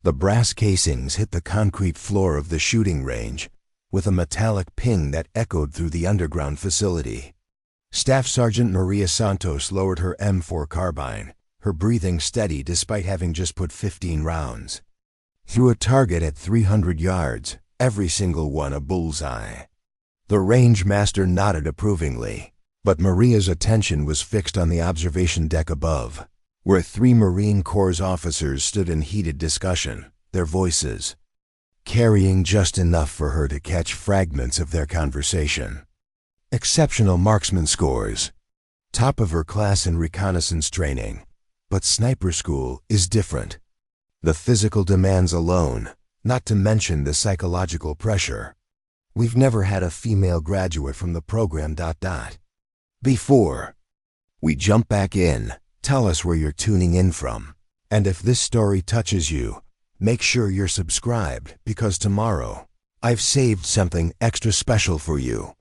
The brass casings hit the concrete floor of the shooting range with a metallic ping that echoed through the underground facility. Staff Sergeant Maria Santos lowered her M4 carbine, her breathing steady despite having just put 15 rounds. Through a target at 300 yards, every single one a bullseye. The range master nodded approvingly, but Maria's attention was fixed on the observation deck above, where 3 Marine Corps officers stood in heated discussion, their voices carrying just enough for her to catch fragments of their conversation. Exceptional marksman scores, top of her class in reconnaissance training, but sniper school is different. The physical demands alone, not to mention the psychological pressure. We've never had a female graduate from the program ... Before we jump back in, tell us where you're tuning in from. And if this story touches you, make sure you're subscribed, because tomorrow, I've saved something extra special for you.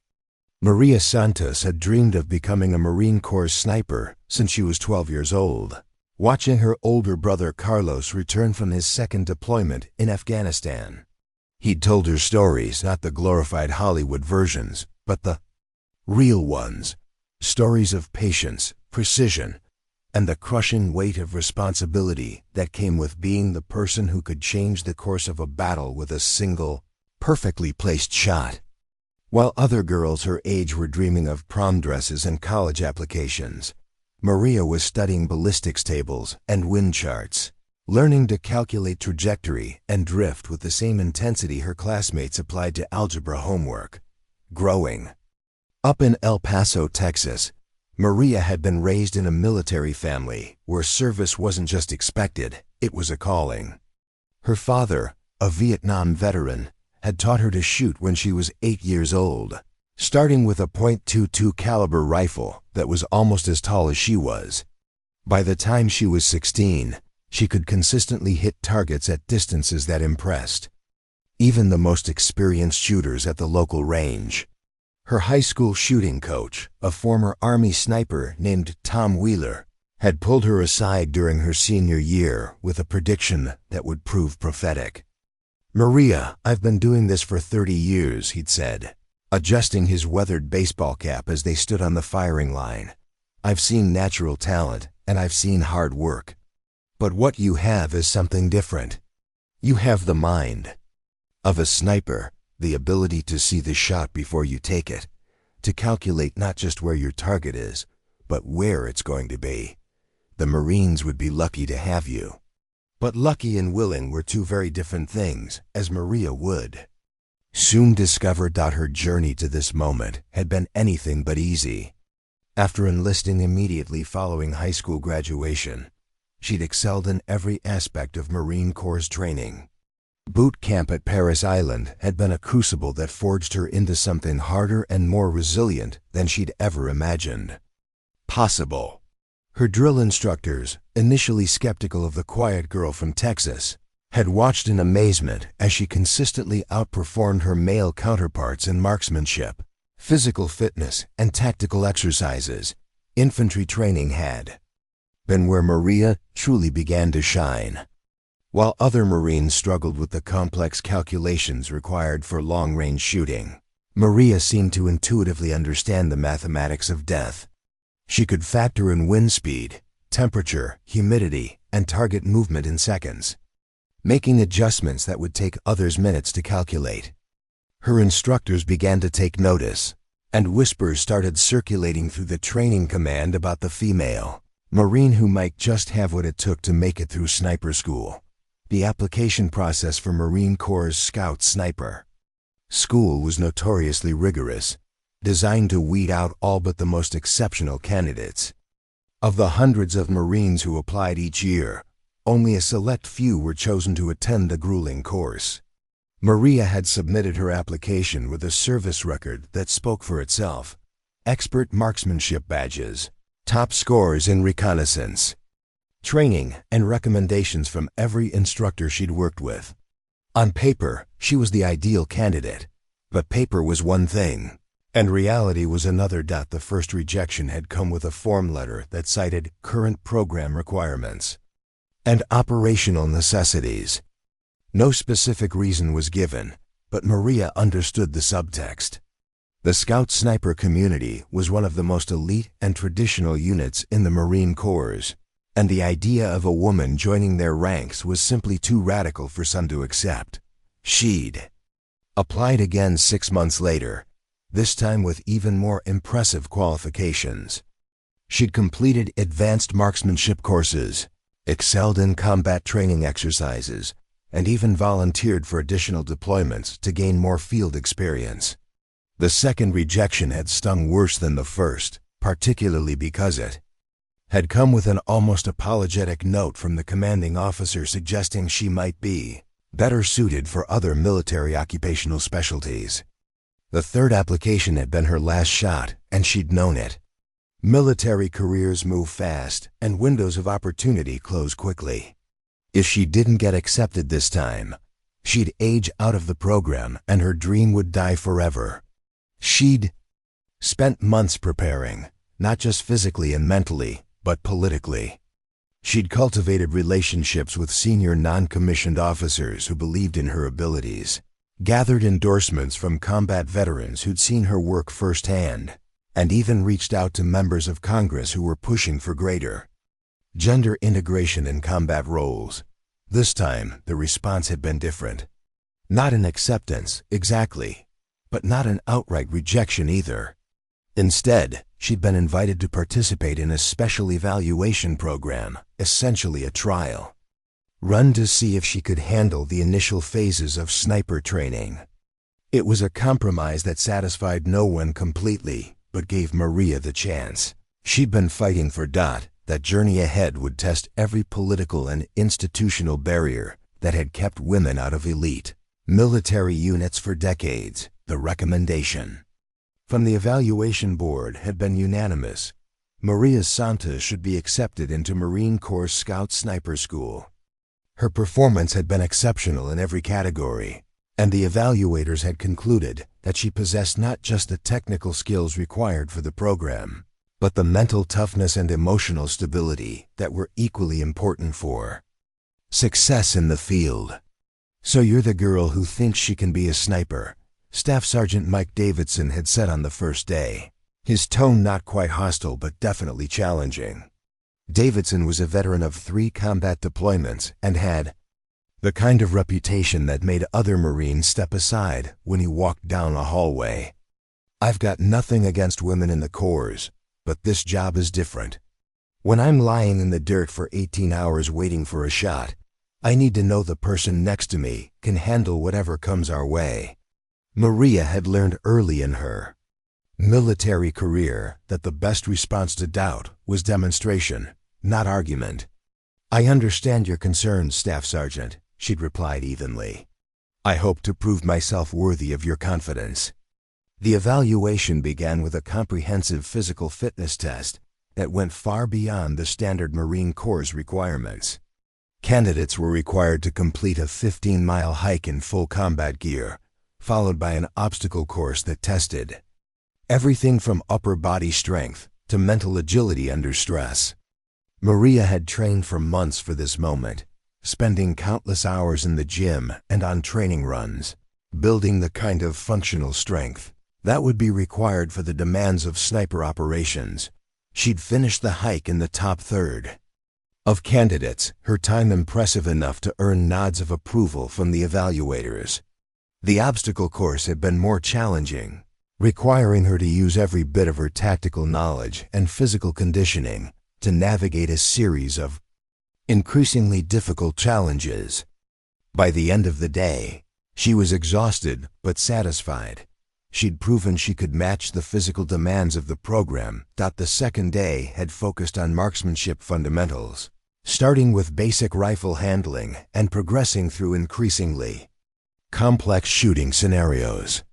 Maria Santos had dreamed of becoming a Marine Corps sniper since she was 12 years old, watching her older brother Carlos return from his second deployment in Afghanistan. He'd told her stories, not the glorified Hollywood versions, but the real ones. Stories of patience, precision, and the crushing weight of responsibility that came with being the person who could change the course of a battle with a single, perfectly placed shot. While other girls her age were dreaming of prom dresses and college applications, Maria was studying ballistics tables and wind charts, learning to calculate trajectory and drift with the same intensity her classmates applied to algebra homework. Growing up in El Paso, Texas, Maria had been raised in a military family where service wasn't just expected, it was a calling. Her father, a Vietnam veteran, had taught her to shoot when she was 8 years old, starting with a .22 caliber rifle that was almost as tall as she was. By the time she was 16, she could consistently hit targets at distances that impressed even the most experienced shooters at the local range. Her high school shooting coach, a former Army sniper named Tom Wheeler, had pulled her aside during her senior year with a prediction that would prove prophetic. "Maria, I've been doing this for 30 years, he'd said, adjusting his weathered baseball cap as they stood on the firing line. "I've seen natural talent, and I've seen hard work. But what you have is something different. You have the mind of a sniper, the ability to see the shot before you take it, to calculate not just where your target is, but where it's going to be. The Marines would be lucky to have you." But lucky and willing were two very different things, as Maria would soon discover. Her journey to this moment had been anything but easy. After enlisting immediately following high school graduation, she'd excelled in every aspect of Marine Corps training. Boot camp at Paris Island had been a crucible that forged her into something harder and more resilient than she'd ever imagined possible. Her drill instructors, initially skeptical of the quiet girl from Texas, had watched in amazement as she consistently outperformed her male counterparts in marksmanship, physical fitness, and tactical exercises. Infantry training had been where Maria truly began to shine. While other Marines struggled with the complex calculations required for long-range shooting, Maria seemed to intuitively understand the mathematics of death. She could factor in wind speed, temperature, humidity, and target movement in seconds, making adjustments that would take others minutes to calculate. Her instructors began to take notice, and whispers started circulating through the training command about the female Marine who might just have what it took to make it through sniper school, the application process for Marine Corps Scout Sniper. School was notoriously rigorous, designed to weed out all but the most exceptional candidates. Of the hundreds of Marines who applied each year, only a select few were chosen to attend the grueling course. Maria had submitted her application with a service record that spoke for itself: expert marksmanship badges, top scores in reconnaissance training, and recommendations from every instructor she'd worked with. On paper, she was the ideal candidate, but paper was one thing, and reality was another. The first rejection had come with a form letter that cited current program requirements and operational necessities. No specific reason was given, but Maria understood the subtext. The Scout Sniper community was one of the most elite and traditional units in the Marine Corps, and the idea of a woman joining their ranks was simply too radical for some to accept. She'd applied again 6 months later, this time with even more impressive qualifications. She'd completed advanced marksmanship courses, excelled in combat training exercises, and even volunteered for additional deployments to gain more field experience. The second rejection had stung worse than the first, particularly because it had come with an almost apologetic note from the commanding officer suggesting she might be better suited for other military occupational specialties. The third application had been her last shot, and she'd known it. Military careers move fast, and windows of opportunity close quickly. If she didn't get accepted this time, she'd age out of the program and her dream would die forever. She'd spent months preparing, not just physically and mentally, but politically. She'd cultivated relationships with senior non-commissioned officers who believed in her abilities, gathered endorsements from combat veterans who'd seen her work firsthand, and even reached out to members of Congress who were pushing for greater gender integration in combat roles. This time, the response had been different. Not an acceptance, exactly, but not an outright rejection either. Instead, she'd been invited to participate in a special evaluation program, essentially a trial run to see if she could handle the initial phases of sniper training. It was a compromise that satisfied no one completely, but gave Maria the chance. She'd been fighting for that journey ahead would test every political and institutional barrier that had kept women out of elite military units for decades. The recommendation from the evaluation board had been unanimous. Maria Santos should be accepted into Marine Corps Scout Sniper School. Her performance had been exceptional in every category, and the evaluators had concluded that she possessed not just the technical skills required for the program, but the mental toughness and emotional stability that were equally important for success in the field. "So you're the girl who thinks she can be a sniper," Staff Sergeant Mike Davidson had said on the first day, his tone not quite hostile but definitely challenging. Davidson was a veteran of 3 combat deployments and had the kind of reputation that made other Marines step aside when he walked down a hallway. "I've got nothing against women in the Corps, but this job is different. When I'm lying in the dirt for 18 hours waiting for a shot, I need to know the person next to me can handle whatever comes our way." Maria had learned early in her military career that the best response to doubt was demonstration, not argument. "I understand your concerns, Staff Sergeant," she'd replied evenly. "I hope to prove myself worthy of your confidence." The evaluation began with a comprehensive physical fitness test that went far beyond the standard Marine Corps requirements. Candidates were required to complete a 15-mile hike in full combat gear, followed by an obstacle course that tested everything from upper body strength to mental agility under stress. Maria had trained for months for this moment, spending countless hours in the gym and on training runs, building the kind of functional strength that would be required for the demands of sniper operations. She'd finished the hike in the top third of candidates, her time impressive enough to earn nods of approval from the evaluators. The obstacle course had been more challenging, requiring her to use every bit of her tactical knowledge and physical conditioning to navigate a series of increasingly difficult challenges. By the end of the day, she was exhausted but satisfied. She'd proven she could match the physical demands of the program. The second day had focused on marksmanship fundamentals, starting with basic rifle handling and progressing through increasingly complex shooting scenarios.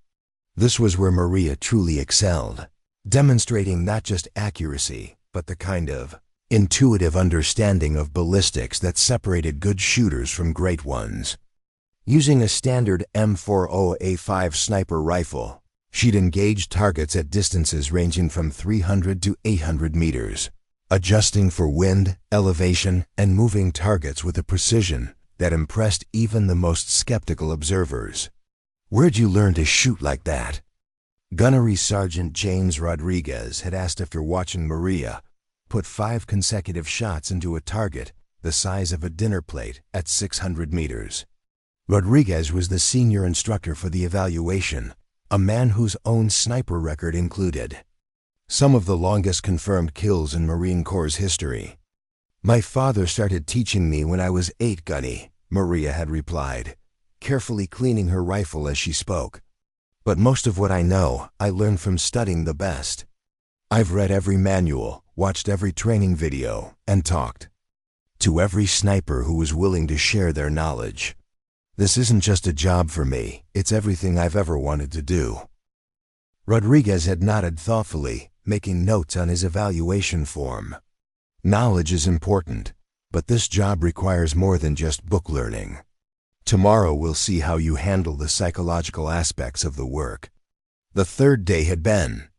This was where Maria truly excelled, demonstrating not just accuracy, but the kind of intuitive understanding of ballistics that separated good shooters from great ones. Using a standard M40A5 sniper rifle, she'd engaged targets at distances ranging from 300 to 800 meters, adjusting for wind, elevation, and moving targets with a precision that impressed even the most skeptical observers. "Where'd you learn to shoot like that?" Gunnery Sergeant James Rodriguez had asked after watching Maria put 5 consecutive shots into a target the size of a dinner plate at 600 meters. Rodriguez was the senior instructor for the evaluation, a man whose own sniper record included some of the longest confirmed kills in Marine Corps history. "My father started teaching me when I was 8, Gunny," Maria had replied, carefully cleaning her rifle as she spoke. "But most of what I know, I learned from studying the best. I've read every manual, watched every training video, and talked to every sniper who was willing to share their knowledge. This isn't just a job for me, it's everything I've ever wanted to do." Rodriguez had nodded thoughtfully, making notes on his evaluation form. "Knowledge is important, but this job requires more than just book learning. Tomorrow we'll see how you handle the psychological aspects of the work." The third day had been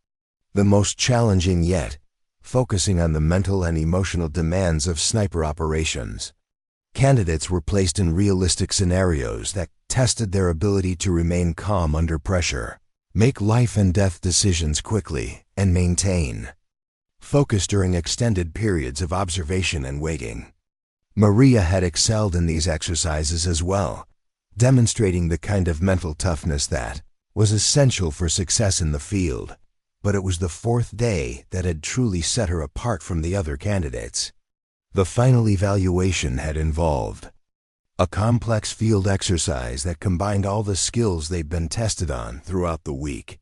the most challenging yet, focusing on the mental and emotional demands of sniper operations. Candidates were placed in realistic scenarios that tested their ability to remain calm under pressure, make life and death decisions quickly, and maintain focus during extended periods of observation and waiting. Maria had excelled in these exercises as well, demonstrating the kind of mental toughness that was essential for success in the field. But it was the 4th day that had truly set her apart from the other candidates. The final evaluation had involved a complex field exercise that combined all the skills they'd been tested on throughout the week.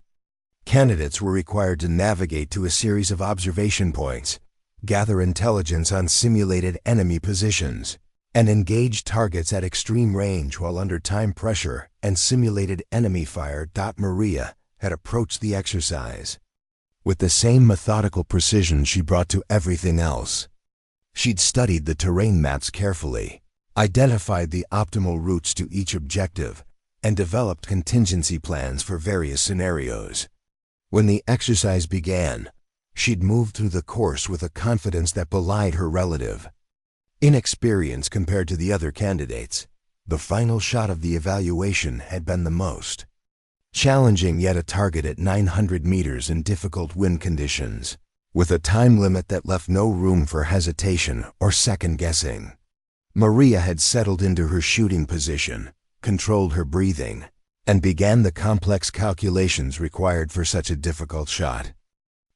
Candidates were required to navigate to a series of observation points, gather intelligence on simulated enemy positions, and engage targets at extreme range while under time pressure and simulated enemy fire. Maria had approached the exercise with the same methodical precision she brought to everything else. She'd studied the terrain maps carefully, identified the optimal routes to each objective, and developed contingency plans for various scenarios. When the exercise began, she'd moved through the course with a confidence that belied her relative inexperience compared to the other candidates. The final shot of the evaluation had been the most challenging yet, a target at 900 meters in difficult wind conditions, with a time limit that left no room for hesitation or second-guessing. Maria had settled into her shooting position, controlled her breathing, and began the complex calculations required for such a difficult shot.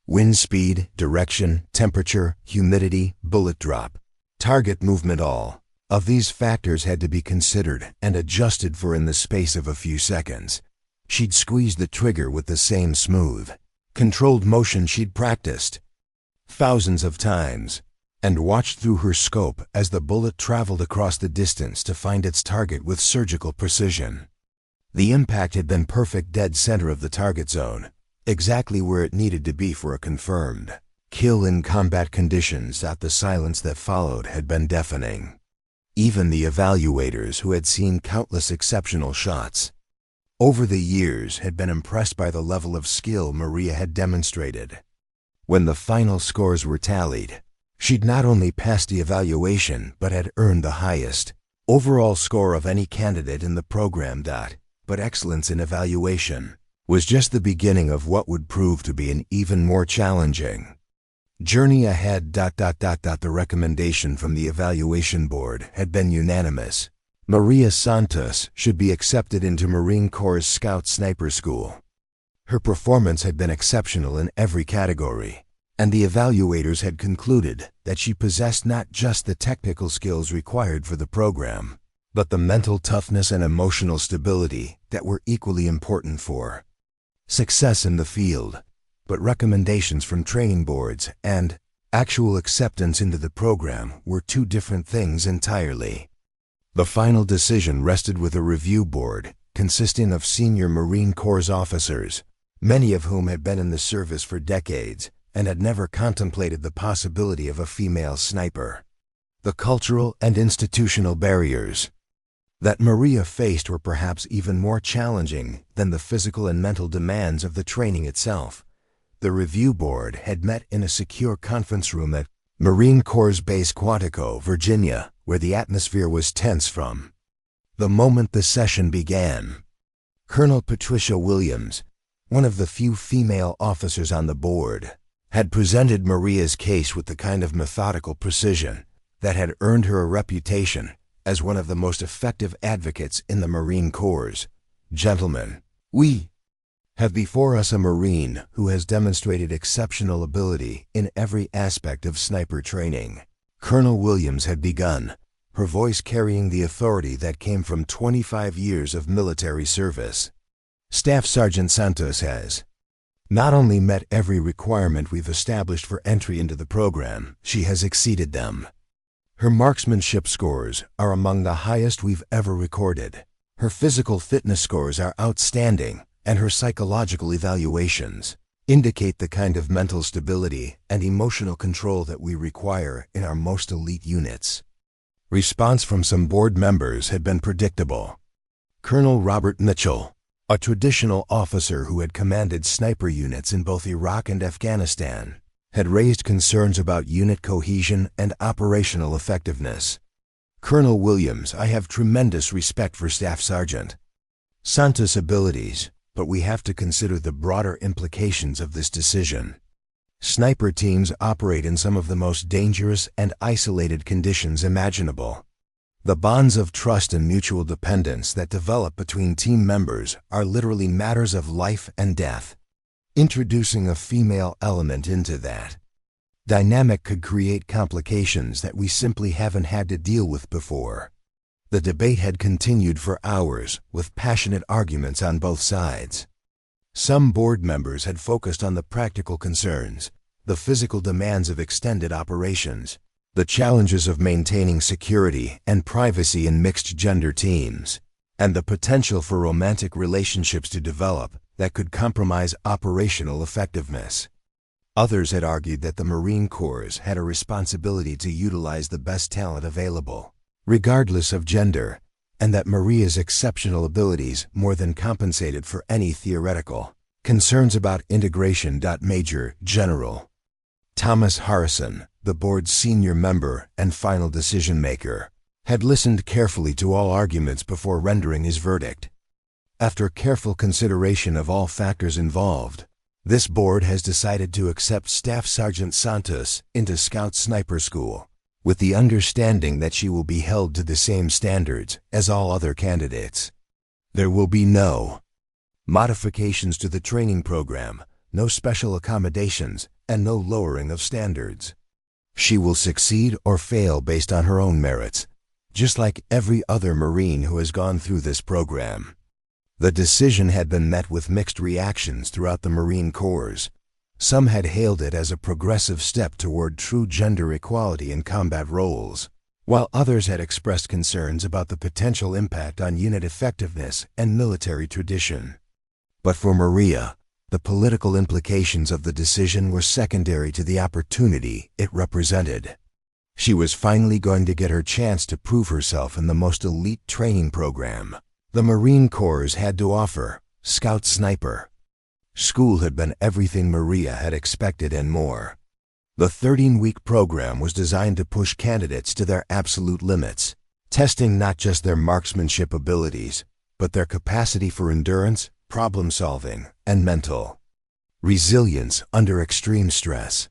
Wind speed, direction, temperature, humidity, bullet drop, target movement, all of these factors had to be considered and adjusted for in the space of a few seconds. She'd squeezed the trigger with the same smooth, controlled motion she'd practiced thousands of times, and watched through her scope as the bullet traveled across the distance to find its target with surgical precision. The impact had been perfect, dead center of the target zone, exactly where it needed to be for a confirmed kill in combat conditions. The silence that followed had been deafening. Even the evaluators, who had seen countless exceptional shots over the years, had been impressed by the level of skill Maria had demonstrated. When the final scores were tallied, she'd not only passed the evaluation but had earned the highest overall score of any candidate in the program. But excellence in evaluation was just the beginning of what would prove to be an even more challenging journey ahead. The recommendation from the evaluation board had been unanimous. Maria Santos should be accepted into Marine Corps Scout Sniper School. Her performance had been exceptional in every category, and the evaluators had concluded that she possessed not just the technical skills required for the program, but the mental toughness and emotional stability that were equally important for success in the field. But recommendations from training boards and actual acceptance into the program were two different things entirely. The final decision rested with a review board consisting of senior Marine Corps officers, many of whom had been in the service for decades and had never contemplated the possibility of a female sniper. The cultural and institutional barriers that Maria faced were perhaps even more challenging than the physical and mental demands of the training itself. The review board had met in a secure conference room at Marine Corps Base Quantico, Virginia, where the atmosphere was tense from The moment the session began, Colonel Patricia Williams, one of the few female officers on the board, had presented Maria's case with the kind of methodical precision that had earned her a reputation as one of the most effective advocates in the Marine Corps. Gentlemen, we have before us a Marine who has demonstrated exceptional ability in every aspect of sniper training. Colonel Williams had begun, her voice carrying the authority that came from 25 years of military service. Staff Sergeant Santos has not only met every requirement we've established for entry into the program, she has exceeded them. Her marksmanship scores are among the highest we've ever recorded. Her physical fitness scores are outstanding, and her psychological evaluations indicate the kind of mental stability and emotional control that we require in our most elite units. Response from some board members had been predictable. Colonel Robert Mitchell, a traditional officer who had commanded sniper units in both Iraq and Afghanistan, had raised concerns about unit cohesion and operational effectiveness. Colonel Williams, I have tremendous respect for Staff Sergeant Santos' abilities, but we have to consider the broader implications of this decision. Sniper teams operate in some of the most dangerous and isolated conditions imaginable. The bonds of trust and mutual dependence that develop between team members are literally matters of life and death. Introducing a female element into that dynamic could create complications that we simply haven't had to deal with before. The debate had continued for hours, with passionate arguments on both sides. Some board members had focused on the practical concerns, the physical demands of extended operations, the challenges of maintaining security and privacy in mixed-gender teams, and the potential for romantic relationships to develop that could compromise operational effectiveness. Others had argued that the Marine Corps had a responsibility to utilize the best talent available, regardless of gender, and that Maria's exceptional abilities more than compensated for any theoretical concerns about integration. Major General Thomas Harrison, the board's senior member and final decision-maker, had listened carefully to all arguments before rendering his verdict. After careful consideration of all factors involved, this board has decided to accept Staff Sergeant Santos into Scout Sniper School, with the understanding that she will be held to the same standards as all other candidates. There will be no modifications to the training program, no special accommodations, and no lowering of standards. She will succeed or fail based on her own merits, just like every other Marine who has gone through this program. The decision had been met with mixed reactions throughout the Marine Corps. Some had hailed it as a progressive step toward true gender equality in combat roles, while others had expressed concerns about the potential impact on unit effectiveness and military tradition. But for Maria, the political implications of the decision were secondary to the opportunity it represented. She was finally going to get her chance to prove herself in the most elite training program the Marine Corps had to offer, Scout Sniper. School had been everything Maria had expected and more. The 13-week program was designed to push candidates to their absolute limits, testing not just their marksmanship abilities, but their capacity for endurance, problem-solving, and mental resilience under extreme stress.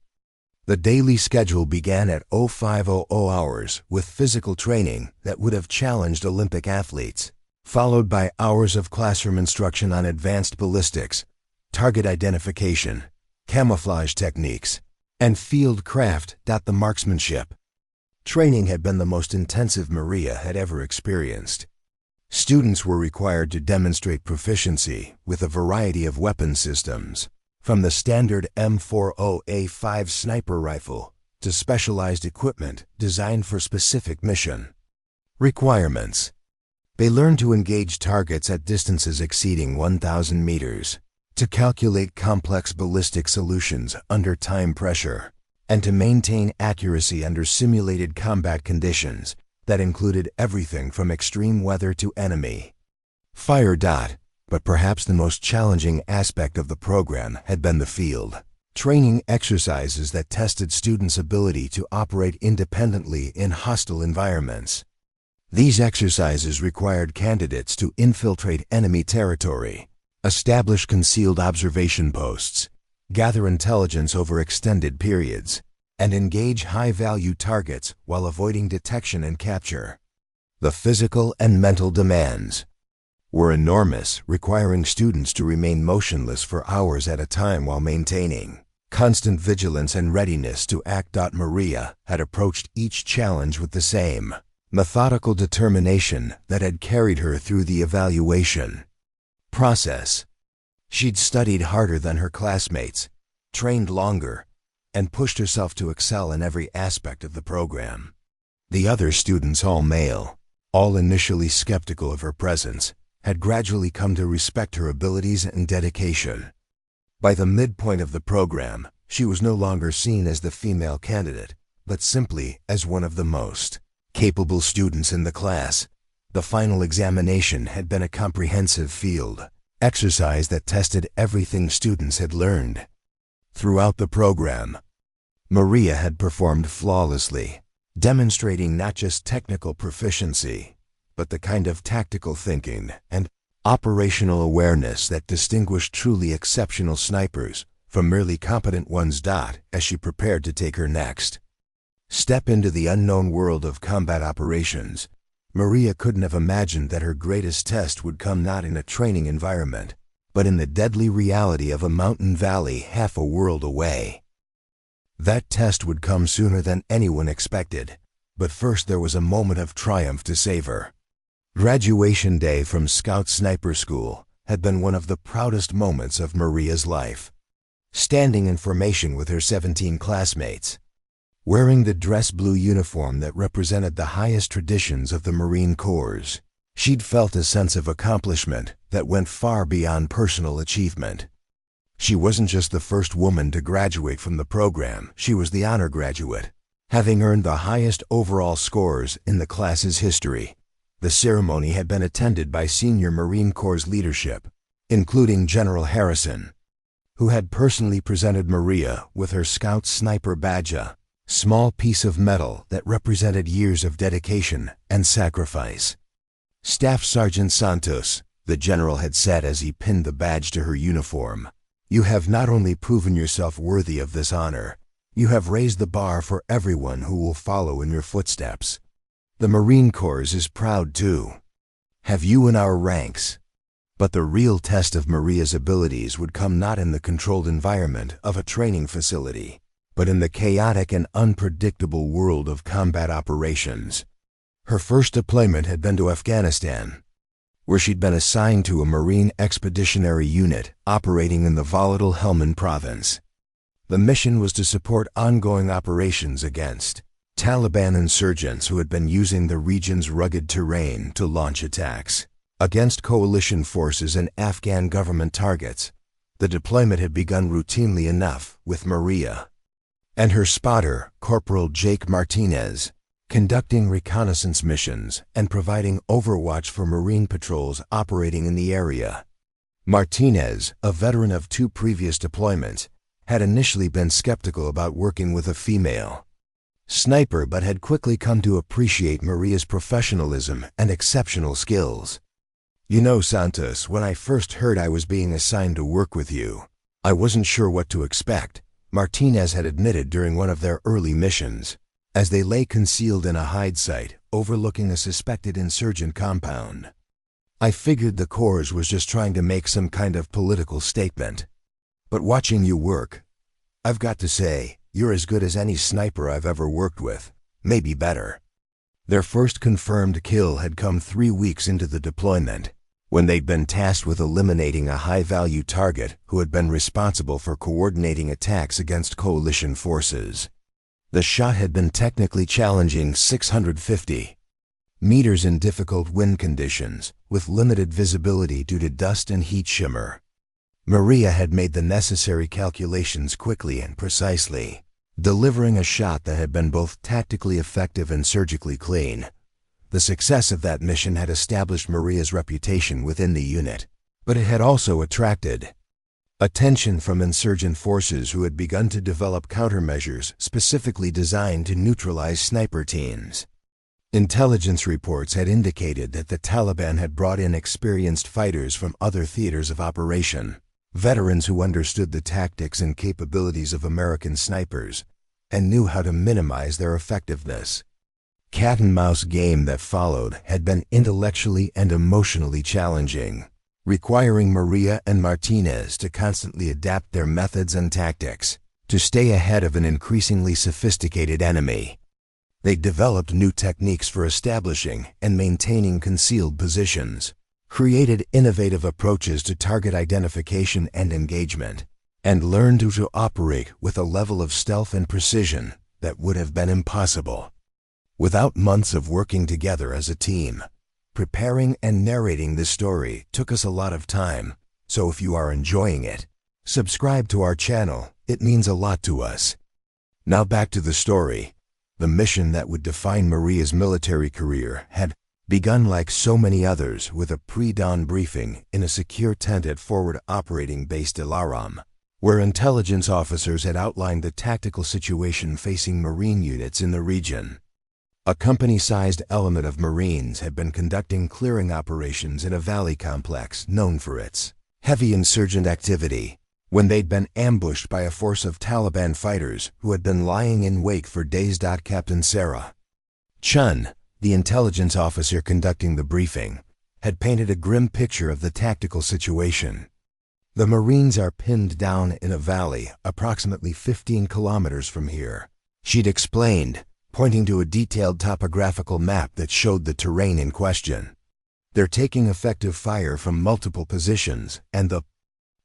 The daily schedule began at 0500 hours with physical training that would have challenged Olympic athletes, followed by hours of classroom instruction on advanced ballistics, target identification, camouflage techniques, and field craft. The marksmanship training had been the most intensive Maria had ever experienced. Students were required to demonstrate proficiency with a variety of weapon systems, from the standard M40A5 sniper rifle to specialized equipment designed for specific mission requirements. They learned to engage targets at distances exceeding 1,000 meters, to calculate complex ballistic solutions under time pressure, and to maintain accuracy under simulated combat conditions that included everything from extreme weather to enemy fire. But perhaps the most challenging aspect of the program had been the field training exercises that tested students' ability to operate independently in hostile environments. These exercises required candidates to infiltrate enemy territory, establish concealed observation posts, gather intelligence over extended periods, and engage high-value targets while avoiding detection and capture. The physical and mental demands were enormous, requiring students to remain motionless for hours at a time while maintaining constant vigilance and readiness to act. Maria had approached each challenge with the same methodical determination that had carried her through the evaluation process. She'd studied harder than her classmates, trained longer, and pushed herself to excel in every aspect of the program. The other students, all male, all initially skeptical of her presence, had gradually come to respect her abilities and dedication. By the midpoint of the program, she was no longer seen as the female candidate, but simply as one of the most capable students in the class. The final examination had been a comprehensive field exercise that tested everything students had learned. Throughout the program, Maria had performed flawlessly, demonstrating not just technical proficiency, but the kind of tactical thinking and operational awareness that distinguished truly exceptional snipers from merely competent ones. As she prepared to take her next step into the unknown world of combat operations, Maria couldn't have imagined that her greatest test would come not in a training environment, but in the deadly reality of a mountain valley half a world away. That test would come sooner than anyone expected, but first there was a moment of triumph to savor. Graduation day from Scout Sniper School had been one of the proudest moments of Maria's life. Standing in formation with her 17 classmates, wearing the dress blue uniform that represented the highest traditions of the Marine Corps, she'd felt a sense of accomplishment that went far beyond personal achievement. She wasn't just the first woman to graduate from the program, she was the honor graduate, having earned the highest overall scores in the class's history. The ceremony had been attended by senior Marine Corps leadership, including General Harrison, who had personally presented Maria with her Scout Sniper badge, a small piece of metal that represented years of dedication and sacrifice. Staff Sergeant Santos, the general had said as he pinned the badge to her uniform, "You have not only proven yourself worthy of this honor, you have raised the bar for everyone who will follow in your footsteps. The Marine Corps is proud to have you in our ranks." But the real test of Maria's abilities would come not in the controlled environment of a training facility, but in the chaotic and unpredictable world of combat operations. Her first deployment had been to Afghanistan, where she'd been assigned to a Marine Expeditionary Unit operating in the volatile Helmand Province. The mission was to support ongoing operations against Taliban insurgents who had been using the region's rugged terrain to launch attacks against coalition forces and Afghan government targets. The deployment had begun routinely enough, with Maria and her spotter, Corporal Jake Martinez, conducting reconnaissance missions and providing overwatch for Marine patrols operating in the area. Martinez, a veteran of 2 previous deployments, had initially been skeptical about working with a female sniper but had quickly come to appreciate Maria's professionalism and exceptional skills. "You know, Santos, when I first heard I was being assigned to work with you, I wasn't sure what to expect," Martinez had admitted during one of their early missions, as they lay concealed in a hide site overlooking a suspected insurgent compound. "I figured the Corps was just trying to make some kind of political statement. But watching you work, I've got to say, you're as good as any sniper I've ever worked with, maybe better." Their first confirmed kill had come 3 weeks into the deployment, when they'd been tasked with eliminating a high-value target who had been responsible for coordinating attacks against coalition forces. The shot had been technically challenging 650 meters in difficult wind conditions, with limited visibility due to dust and heat shimmer. Maria had made the necessary calculations quickly and precisely, delivering a shot that had been both tactically effective and surgically clean. The success of that mission had established Maria's reputation within the unit, but it had also attracted attention from insurgent forces who had begun to develop countermeasures specifically designed to neutralize sniper teams. Intelligence reports had indicated that the Taliban had brought in experienced fighters from other theaters of operation, veterans who understood the tactics and capabilities of American snipers and knew how to minimize their effectiveness. Cat-and-mouse game that followed had been intellectually and emotionally challenging, requiring Maria and Martinez to constantly adapt their methods and tactics to stay ahead of an increasingly sophisticated enemy. They developed new techniques for establishing and maintaining concealed positions, created innovative approaches to target identification and engagement, and learned to operate with a level of stealth and precision that would have been impossible without months of working together as a team. Preparing and narrating this story took us a lot of time, so if you are enjoying it, subscribe to our channel. It means a lot to us. Now back to the story. The mission that would define Maria's military career had begun like so many others with a pre-dawn briefing in a secure tent at Forward Operating Base Dilaram, where intelligence officers had outlined the tactical situation facing Marine units in the region. A company-sized element of Marines had been conducting clearing operations in a valley complex known for its heavy insurgent activity, when they'd been ambushed by a force of Taliban fighters who had been lying in wait for days. Captain Sarah Chun, the intelligence officer conducting the briefing, had painted a grim picture of the tactical situation. The Marines are pinned down in a valley approximately 15 kilometers from here, she'd explained, pointing to a detailed topographical map that showed the terrain in question. They're taking effective fire from multiple positions, and the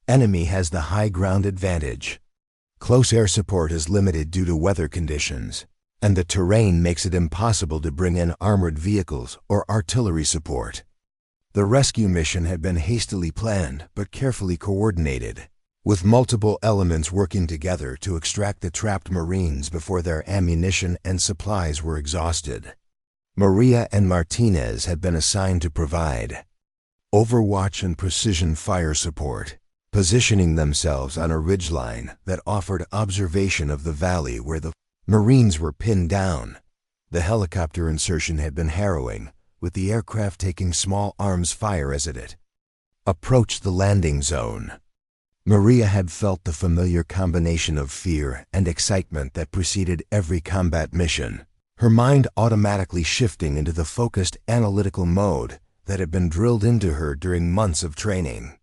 enemy has the high ground advantage. Close air support is limited due to weather conditions, and the terrain makes it impossible to bring in armored vehicles or artillery support. The rescue mission had been hastily planned but carefully coordinated, with multiple elements working together to extract the trapped Marines before their ammunition and supplies were exhausted. Maria and Martinez had been assigned to provide overwatch and precision fire support, positioning themselves on a ridgeline that offered observation of the valley where the Marines were pinned down. The helicopter insertion had been harrowing, with the aircraft taking small arms fire as it approached the landing zone. Maria had felt the familiar combination of fear and excitement that preceded every combat mission, her mind automatically shifting into the focused analytical mode that had been drilled into her during months of training.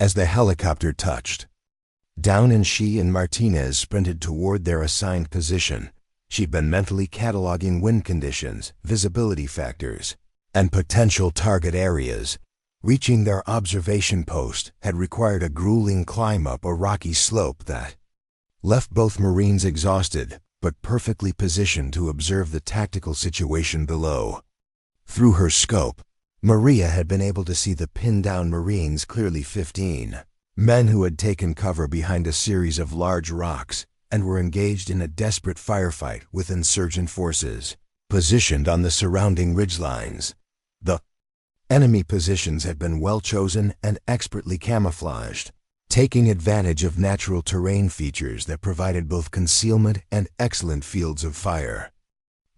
As the helicopter touched down and she and Martinez sprinted toward their assigned position, she'd been mentally cataloging wind conditions, visibility factors, and potential target areas. Reaching their observation post had required a grueling climb up a rocky slope that left both Marines exhausted but perfectly positioned to observe the tactical situation below. Through her scope, Maria had been able to see the pinned-down Marines clearly. 15 men who had taken cover behind a series of large rocks and were engaged in a desperate firefight with insurgent forces positioned on the surrounding ridgelines. The enemy positions had been well chosen and expertly camouflaged, taking advantage of natural terrain features that provided both concealment and excellent fields of fire.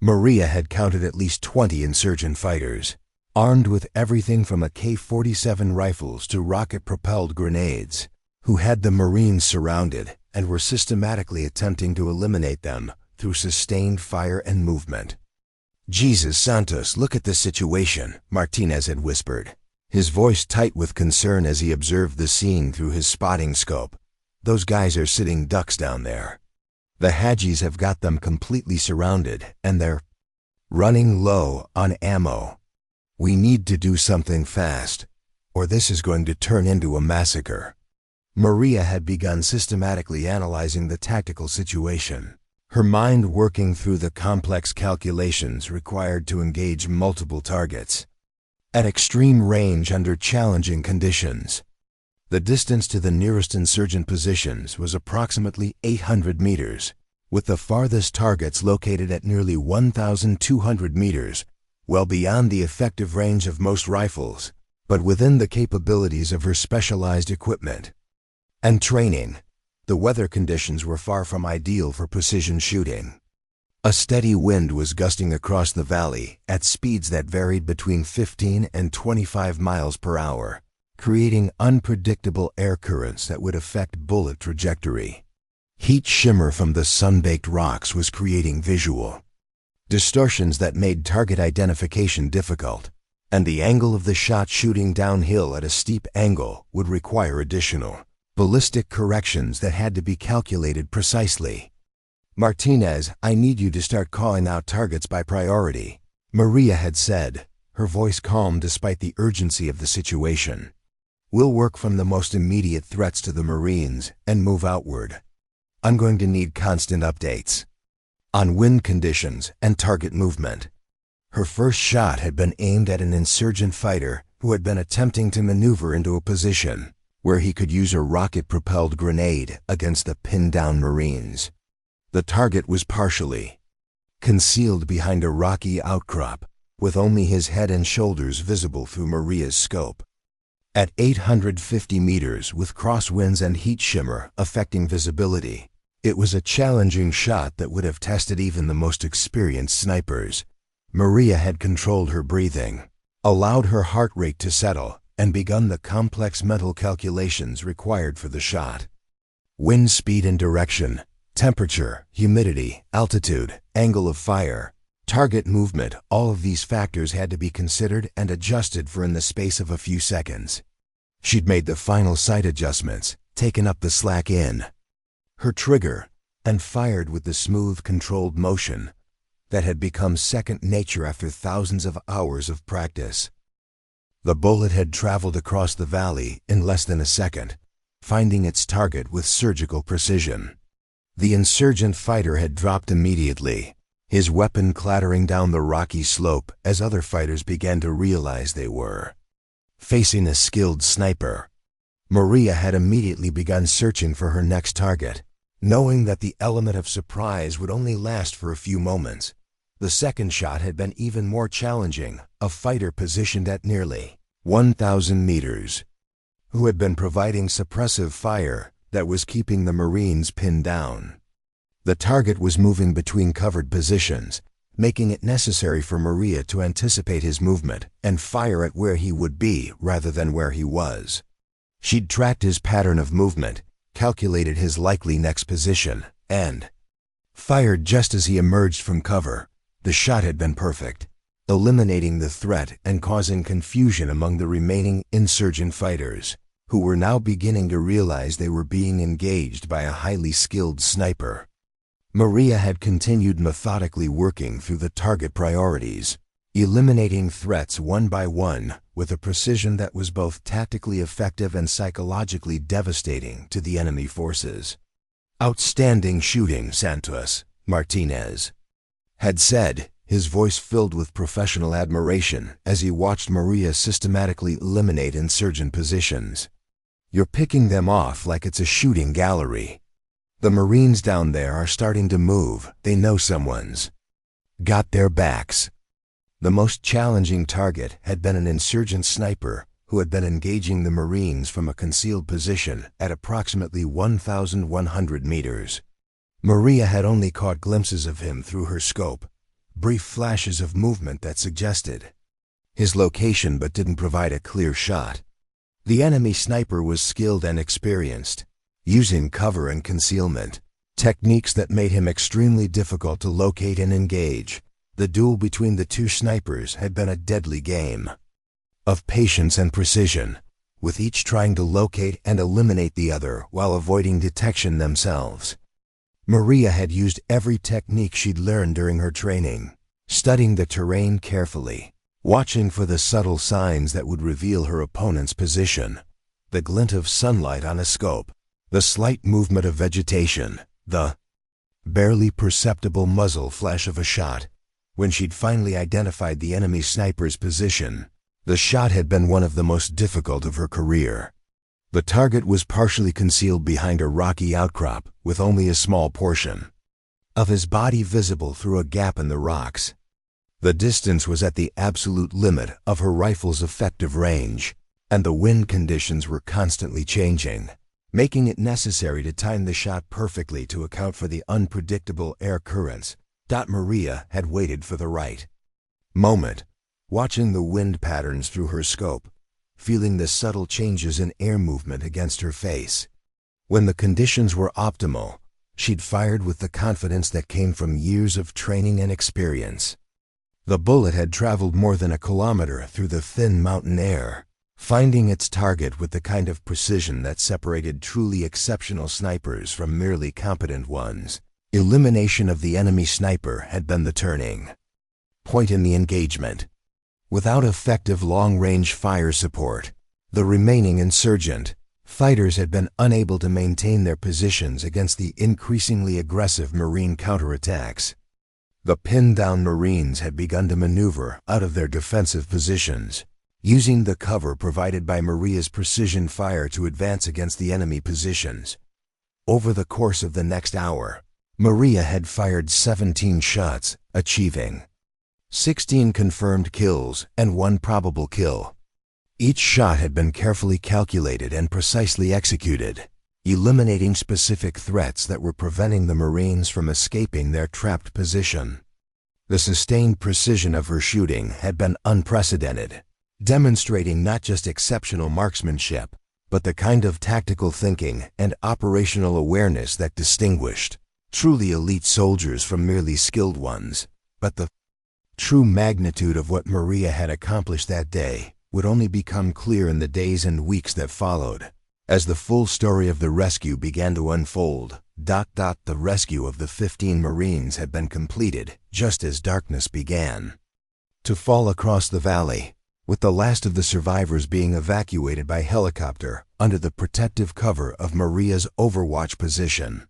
Maria had counted at least 20 insurgent fighters, armed with everything from AK-47 rifles to rocket-propelled grenades, who had the Marines surrounded and were systematically attempting to eliminate them through sustained fire and movement. "Jesus Santos, look at this situation," Martinez had whispered, his voice tight with concern as he observed the scene through his spotting scope. "Those guys are sitting ducks down there. The Hajis have got them completely surrounded, and they're running low on ammo. We need to do something fast, or this is going to turn into a massacre." Maria had begun systematically analyzing the tactical situation, her mind working through the complex calculations required to engage multiple targets at extreme range under challenging conditions. The distance to the nearest insurgent positions was approximately 800 meters, with the farthest targets located at nearly 1,200 meters, well beyond the effective range of most rifles, but within the capabilities of her specialized equipment and training. The weather conditions were far from ideal for precision shooting. A steady wind was gusting across the valley at speeds that varied between 15 and 25 miles per hour, creating unpredictable air currents that would affect bullet trajectory. Heat shimmer from the sun-baked rocks was creating visual distortions that made target identification difficult, and the angle of the shot shooting downhill at a steep angle would require additional ballistic corrections that had to be calculated precisely. "Martinez, I need you to start calling out targets by priority," Maria had said, her voice calm despite the urgency of the situation. "We'll work from the most immediate threats to the Marines and move outward. I'm going to need constant updates on wind conditions and target movement." Her first shot had been aimed at an insurgent fighter who had been attempting to maneuver into a position where he could use a rocket-propelled grenade against the pinned-down Marines. The target was partially concealed behind a rocky outcrop, with only his head and shoulders visible through Maria's scope. At 850 meters, with crosswinds and heat shimmer affecting visibility, it was a challenging shot that would have tested even the most experienced snipers. Maria had controlled her breathing, allowed her heart rate to settle, and begun the complex mental calculations required for the shot. Wind speed and direction, temperature, humidity, altitude, angle of fire, target movement, all of these factors had to be considered and adjusted for in the space of a few seconds. She'd made the final sight adjustments, taken up the slack in her trigger, and fired with the smooth, controlled motion that had become second nature after thousands of hours of practice. The bullet had traveled across the valley in less than a second, finding its target with surgical precision. The insurgent fighter had dropped immediately, his weapon clattering down the rocky slope as other fighters began to realize they were facing a skilled sniper. Maria had immediately begun searching for her next target, knowing that the element of surprise would only last for a few moments. The second shot had been even more challenging, a fighter positioned at nearly 1,000 meters, who had been providing suppressive fire that was keeping the Marines pinned down. The target was moving between covered positions, making it necessary for Maria to anticipate his movement and fire at where he would be rather than where he was. She'd tracked his pattern of movement, calculated his likely next position, and fired just as he emerged from cover. The shot had been perfect, eliminating the threat and causing confusion among the remaining insurgent fighters, who were now beginning to realize they were being engaged by a highly skilled sniper. Maria had continued methodically working through the target priorities, eliminating threats one by one with a precision that was both tactically effective and psychologically devastating to the enemy forces. "Outstanding shooting, Santos," Martinez had said, his voice filled with professional admiration as he watched Maria systematically eliminate insurgent positions. "You're picking them off like it's a shooting gallery. The Marines down there are starting to move. They know someone's got their backs." The most challenging target had been an insurgent sniper who had been engaging the Marines from a concealed position at approximately 1,100 meters. Maria had only caught glimpses of him through her scope, brief flashes of movement that suggested his location but didn't provide a clear shot. The enemy sniper was skilled and experienced, using cover and concealment, techniques that made him extremely difficult to locate and engage. The duel between the two snipers had been a deadly game of patience and precision, with each trying to locate and eliminate the other while avoiding detection themselves. Maria had used every technique she'd learned during her training, studying the terrain carefully, watching for the subtle signs that would reveal her opponent's position, the glint of sunlight on a scope, the slight movement of vegetation, the barely perceptible muzzle flash of a shot. When she'd finally identified the enemy sniper's position, the shot had been one of the most difficult of her career. The target was partially concealed behind a rocky outcrop, with only a small portion of his body visible through a gap in the rocks. The distance was at the absolute limit of her rifle's effective range, and the wind conditions were constantly changing, making it necessary to time the shot perfectly to account for the unpredictable air currents Maria had waited for the right moment, watching the wind patterns through her scope, feeling the subtle changes in air movement against her face. When the conditions were optimal, she'd fired with the confidence that came from years of training and experience. The bullet had traveled more than a kilometer through the thin mountain air, finding its target with the kind of precision that separated truly exceptional snipers from merely competent ones. Elimination of the enemy sniper had been the turning point in the engagement. Without effective long-range fire support, the remaining insurgent fighters had been unable to maintain their positions against the increasingly aggressive Marine counterattacks. The pinned-down Marines had begun to maneuver out of their defensive positions, using the cover provided by Maria's precision fire to advance against the enemy positions. Over the course of the next hour, Maria had fired 17 shots, achieving 16 confirmed kills and 1 probable kill. Each shot had been carefully calculated and precisely executed, eliminating specific threats that were preventing the Marines from escaping their trapped position. The sustained precision of her shooting had been unprecedented, demonstrating not just exceptional marksmanship, but the kind of tactical thinking and operational awareness that distinguished truly elite soldiers from merely skilled ones. But the true magnitude of what Maria had accomplished that day would only become clear in the days and weeks that followed, as the full story of the rescue began to unfold. The rescue of the 15 Marines had been completed just as darkness began to fall across the valley, with the last of the survivors being evacuated by helicopter under the protective cover of Maria's overwatch position.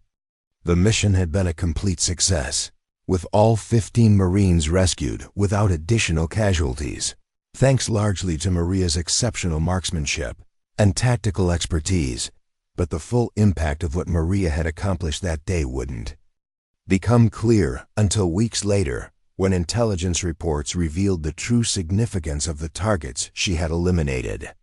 The mission had been a complete success, with all 15 Marines rescued without additional casualties, thanks largely to Maria's exceptional marksmanship and tactical expertise. But the full impact of what Maria had accomplished that day wouldn't become clear until weeks later, when intelligence reports revealed the true significance of the targets she had eliminated.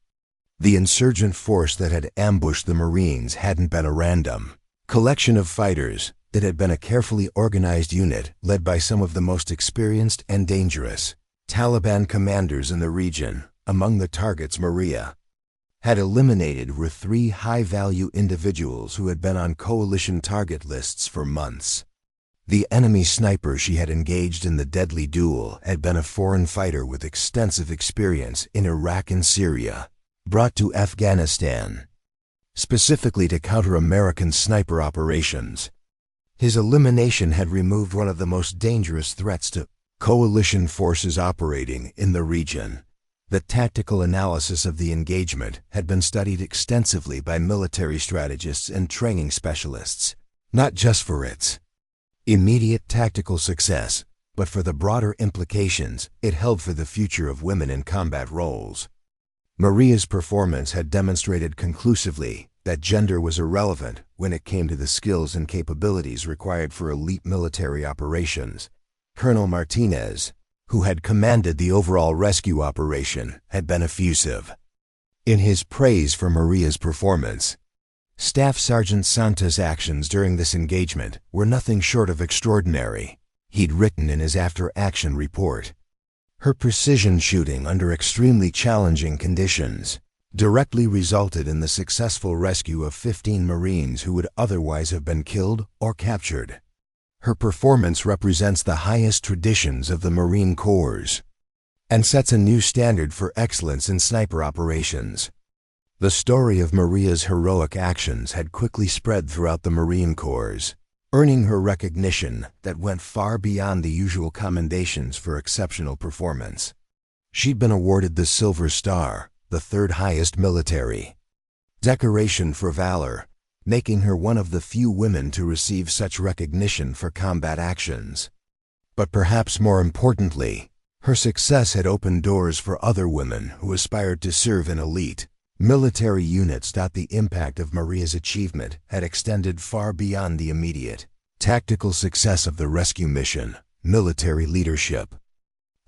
The insurgent force that had ambushed the Marines hadn't been a random collection of fighters. It had been a carefully organized unit led by some of the most experienced and dangerous Taliban commanders in the region. Among the targets Maria had eliminated were 3 high-value individuals who had been on coalition target lists for months. The enemy sniper she had engaged in the deadly duel had been a foreign fighter with extensive experience in Iraq and Syria, brought to Afghanistan specifically to counter American sniper operations. His elimination had removed one of the most dangerous threats to coalition forces operating in the region. The tactical analysis of the engagement had been studied extensively by military strategists and training specialists, not just for its immediate tactical success, but for the broader implications it held for the future of women in combat roles. Maria's performance had demonstrated conclusively that gender was irrelevant when it came to the skills and capabilities required for elite military operations. Colonel Martinez, who had commanded the overall rescue operation, had been effusive in his praise for Maria's performance. Staff Sergeant Santos' actions during this engagement were nothing short of extraordinary, he'd written in his after-action report. Her precision shooting under extremely challenging conditions directly resulted in the successful rescue of 15 Marines who would otherwise have been killed or captured. Her performance represents the highest traditions of the Marine Corps and sets a new standard for excellence in sniper operations. The story of Maria's heroic actions had quickly spread throughout the Marine Corps, earning her recognition that went far beyond the usual commendations for exceptional performance. She'd been awarded the Silver Star, the 3rd highest military decoration for valor, making her one of the few women to receive such recognition for combat actions. But perhaps more importantly, her success had opened doors for other women who aspired to serve in elite military units. The impact of Maria's achievement had extended far beyond the immediate tactical success of the rescue mission. Military leadership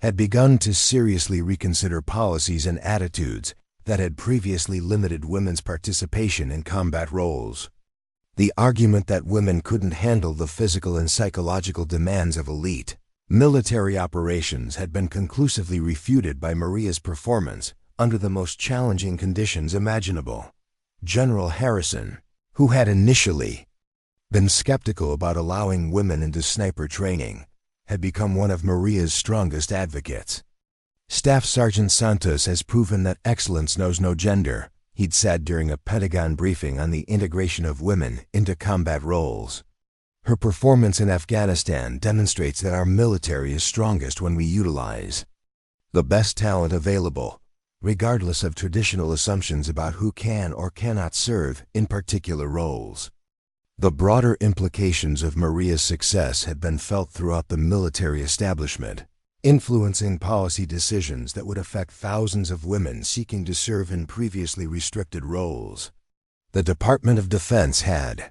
had begun to seriously reconsider policies and attitudes that had previously limited women's participation in combat roles. The argument that women couldn't handle the physical and psychological demands of elite military operations had been conclusively refuted by Maria's performance under the most challenging conditions imaginable. General Harrison, who had initially been skeptical about allowing women into sniper training, had become one of Maria's strongest advocates. Staff Sergeant Santos has proven that excellence knows no gender, he'd said during a Pentagon briefing on the integration of women into combat roles. Her performance in Afghanistan demonstrates that our military is strongest when we utilize the best talent available, regardless of traditional assumptions about who can or cannot serve in particular roles. The broader implications of Maria's success had been felt throughout the military establishment, influencing policy decisions that would affect thousands of women seeking to serve in previously restricted roles. The Department of Defense had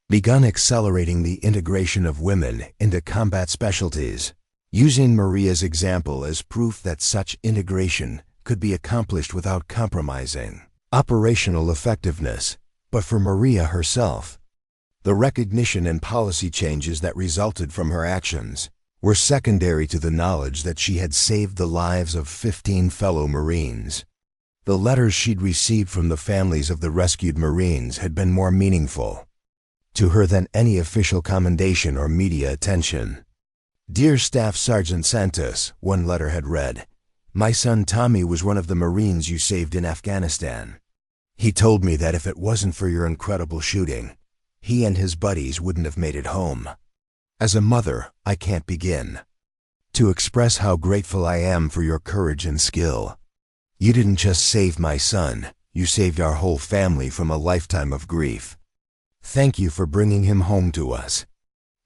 begun accelerating the integration of women into combat specialties, using Maria's example as proof that such integration could be accomplished without compromising operational effectiveness. But for Maria herself, the recognition and policy changes that resulted from her actions were secondary to the knowledge that she had saved the lives of 15 fellow Marines. The letters she'd received from the families of the rescued Marines had been more meaningful to her than any official commendation or media attention. "Dear Staff Sergeant Santos," one letter had read, "My son Tommy was one of the Marines you saved in Afghanistan. He told me that if it wasn't for your incredible shooting, he and his buddies wouldn't have made it home. As a mother, I can't begin to express how grateful I am for your courage and skill. You didn't just save my son, you saved our whole family from a lifetime of grief. Thank you for bringing him home to us."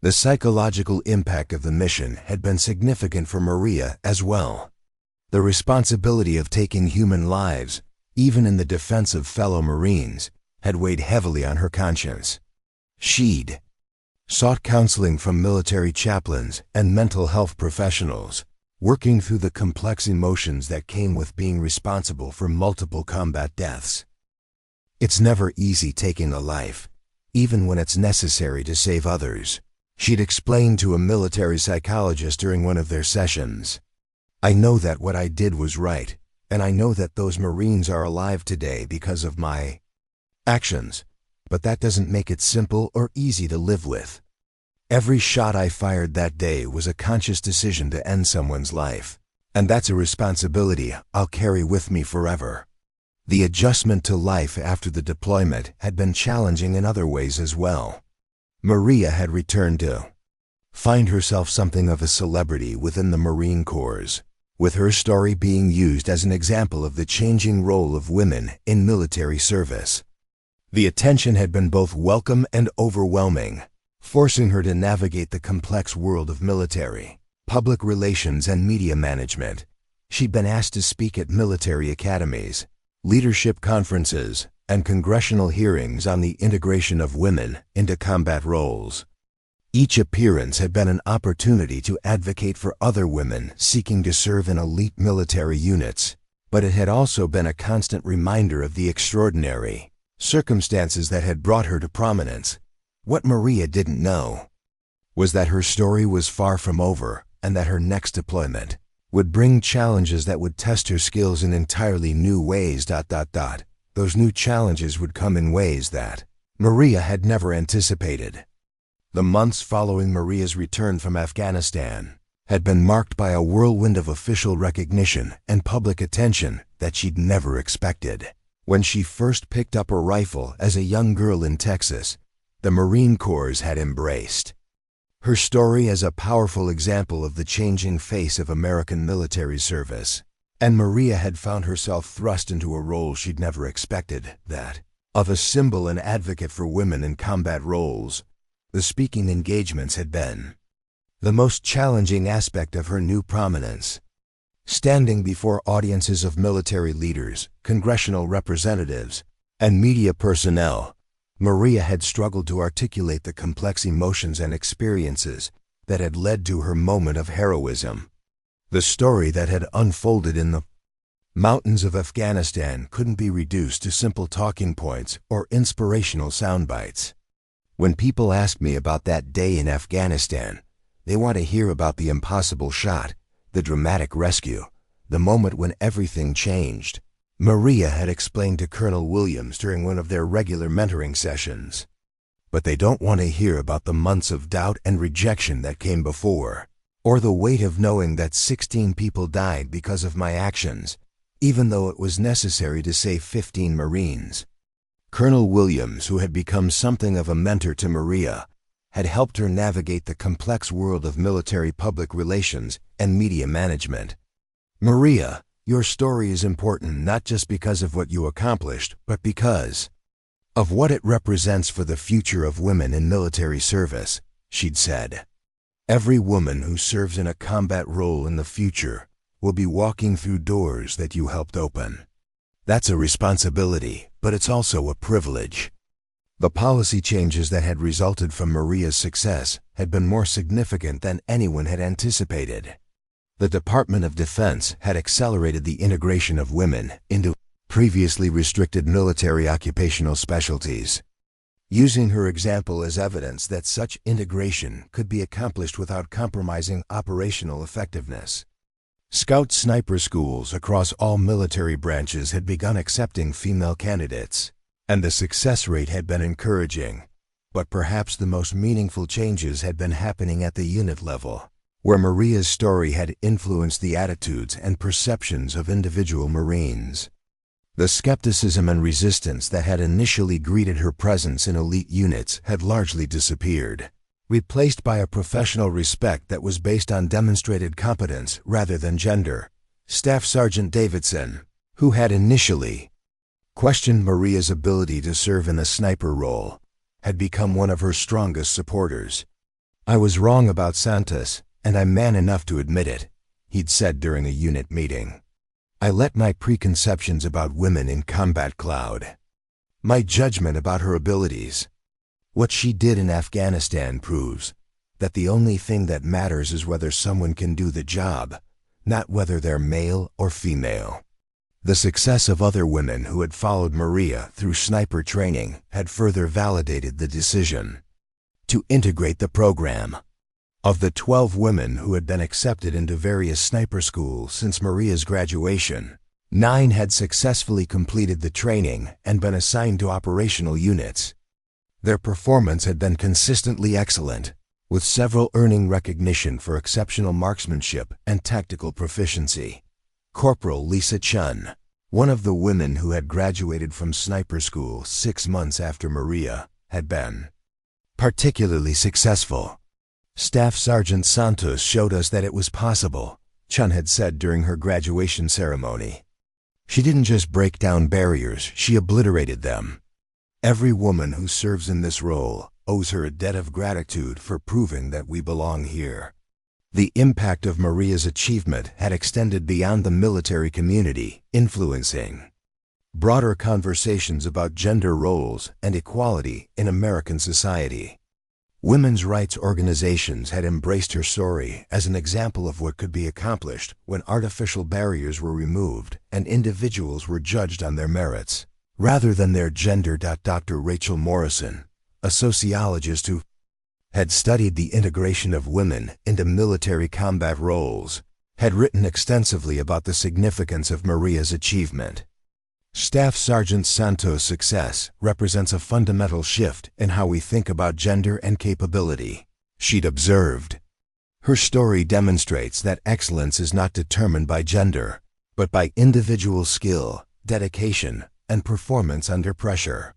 The psychological impact of the mission had been significant for Maria as well. The responsibility of taking human lives, even in the defense of fellow Marines, had weighed heavily on her conscience. She'd sought counseling from military chaplains and mental health professionals, working through the complex emotions that came with being responsible for multiple combat deaths. It's never easy taking a life, even when it's necessary to save others, she'd explained to a military psychologist during one of their sessions. "I know that what I did was right, and I know that those Marines are alive today because of my actions, but that doesn't make it simple or easy to live with. Every shot I fired that day was a conscious decision to end someone's life, and that's a responsibility I'll carry with me forever." The adjustment to life after the deployment had been challenging in other ways as well. Maria had returned to find herself something of a celebrity within the Marine Corps, with her story being used as an example of the changing role of women in military service. The attention had been both welcome and overwhelming, forcing her to navigate the complex world of military, public relations, and media management. She'd been asked to speak at military academies, leadership conferences, and congressional hearings on the integration of women into combat roles. Each appearance had been an opportunity to advocate for other women seeking to serve in elite military units, but it had also been a constant reminder of the extraordinary circumstances that had brought her to prominence. What Maria didn't know was that her story was far from over, and that her next deployment would bring challenges that would test her skills in entirely new ways. Those new challenges would come in ways that Maria had never anticipated. The months following Maria's return from Afghanistan had been marked by a whirlwind of official recognition and public attention that she'd never expected. When she first picked up a rifle as a young girl in Texas, the Marine Corps had embraced her story as a powerful example of the changing face of American military service, and Maria had found herself thrust into a role she'd never expected, that of a symbol and advocate for women in combat roles. The speaking engagements had been the most challenging aspect of her new prominence. Standing before audiences of military leaders, congressional representatives, and media personnel, Maria had struggled to articulate the complex emotions and experiences that had led to her moment of heroism. The story that had unfolded in the mountains of Afghanistan couldn't be reduced to simple talking points or inspirational soundbites. When people ask me about that day in Afghanistan, they want to hear about the impossible shot, the dramatic rescue, the moment when everything changed. Maria had explained to Colonel Williams during one of their regular mentoring sessions. But they don't want to hear about the months of doubt and rejection that came before, or the weight of knowing that 16 people died because of my actions, even though it was necessary to save 15 Marines. Colonel Williams, who had become something of a mentor to Maria, had helped her navigate the complex world of military public relations and media management. "Maria, your story is important not just because of what you accomplished, but because of what it represents for the future of women in military service," she'd said. "Every woman who serves in a combat role in the future will be walking through doors that you helped open. That's a responsibility, but it's also a privilege." The policy changes that had resulted from Maria's success had been more significant than anyone had anticipated. The Department of Defense had accelerated the integration of women into previously restricted military occupational specialties, using her example as evidence that such integration could be accomplished without compromising operational effectiveness. Scout sniper schools across all military branches had begun accepting female candidates, and the success rate had been encouraging. But perhaps the most meaningful changes had been happening at the unit level, where Maria's story had influenced the attitudes and perceptions of individual Marines. The skepticism and resistance that had initially greeted her presence in elite units had largely disappeared, replaced by a professional respect that was based on demonstrated competence rather than gender. Staff Sergeant Davidson, who had initially questioned Maria's ability to serve in a sniper role, had become one of her strongest supporters. "I was wrong about Santos, and I'm man enough to admit it," he'd said during a unit meeting. "I let my preconceptions about women in combat cloud my judgment about her abilities. What she did in Afghanistan proves that the only thing that matters is whether someone can do the job, not whether they're male or female." The success of other women who had followed Maria through sniper training had further validated the decision to integrate the program. Of the 12 women who had been accepted into various sniper schools since Maria's graduation, 9 had successfully completed the training and been assigned to operational units. Their performance had been consistently excellent, with several earning recognition for exceptional marksmanship and tactical proficiency. Corporal Lisa Chun, one of the women who had graduated from sniper school 6 months after Maria, had been particularly successful. "Staff Sergeant Santos showed us that it was possible," Chun had said during her graduation ceremony. "She didn't just break down barriers, she obliterated them. Every woman who serves in this role owes her a debt of gratitude for proving that we belong here." The impact of Maria's achievement had extended beyond the military community, influencing broader conversations about gender roles and equality in American society. Women's rights organizations had embraced her story as an example of what could be accomplished when artificial barriers were removed and individuals were judged on their merits, rather than their gender. Dr. Rachel Morrison, a sociologist who had studied the integration of women into military combat roles, had written extensively about the significance of Maria's achievement. Staff Sergeant Santos' success represents a fundamental shift in how we think about gender and capability, she'd observed. Her story demonstrates that excellence is not determined by gender, but by individual skill, dedication, and performance under pressure.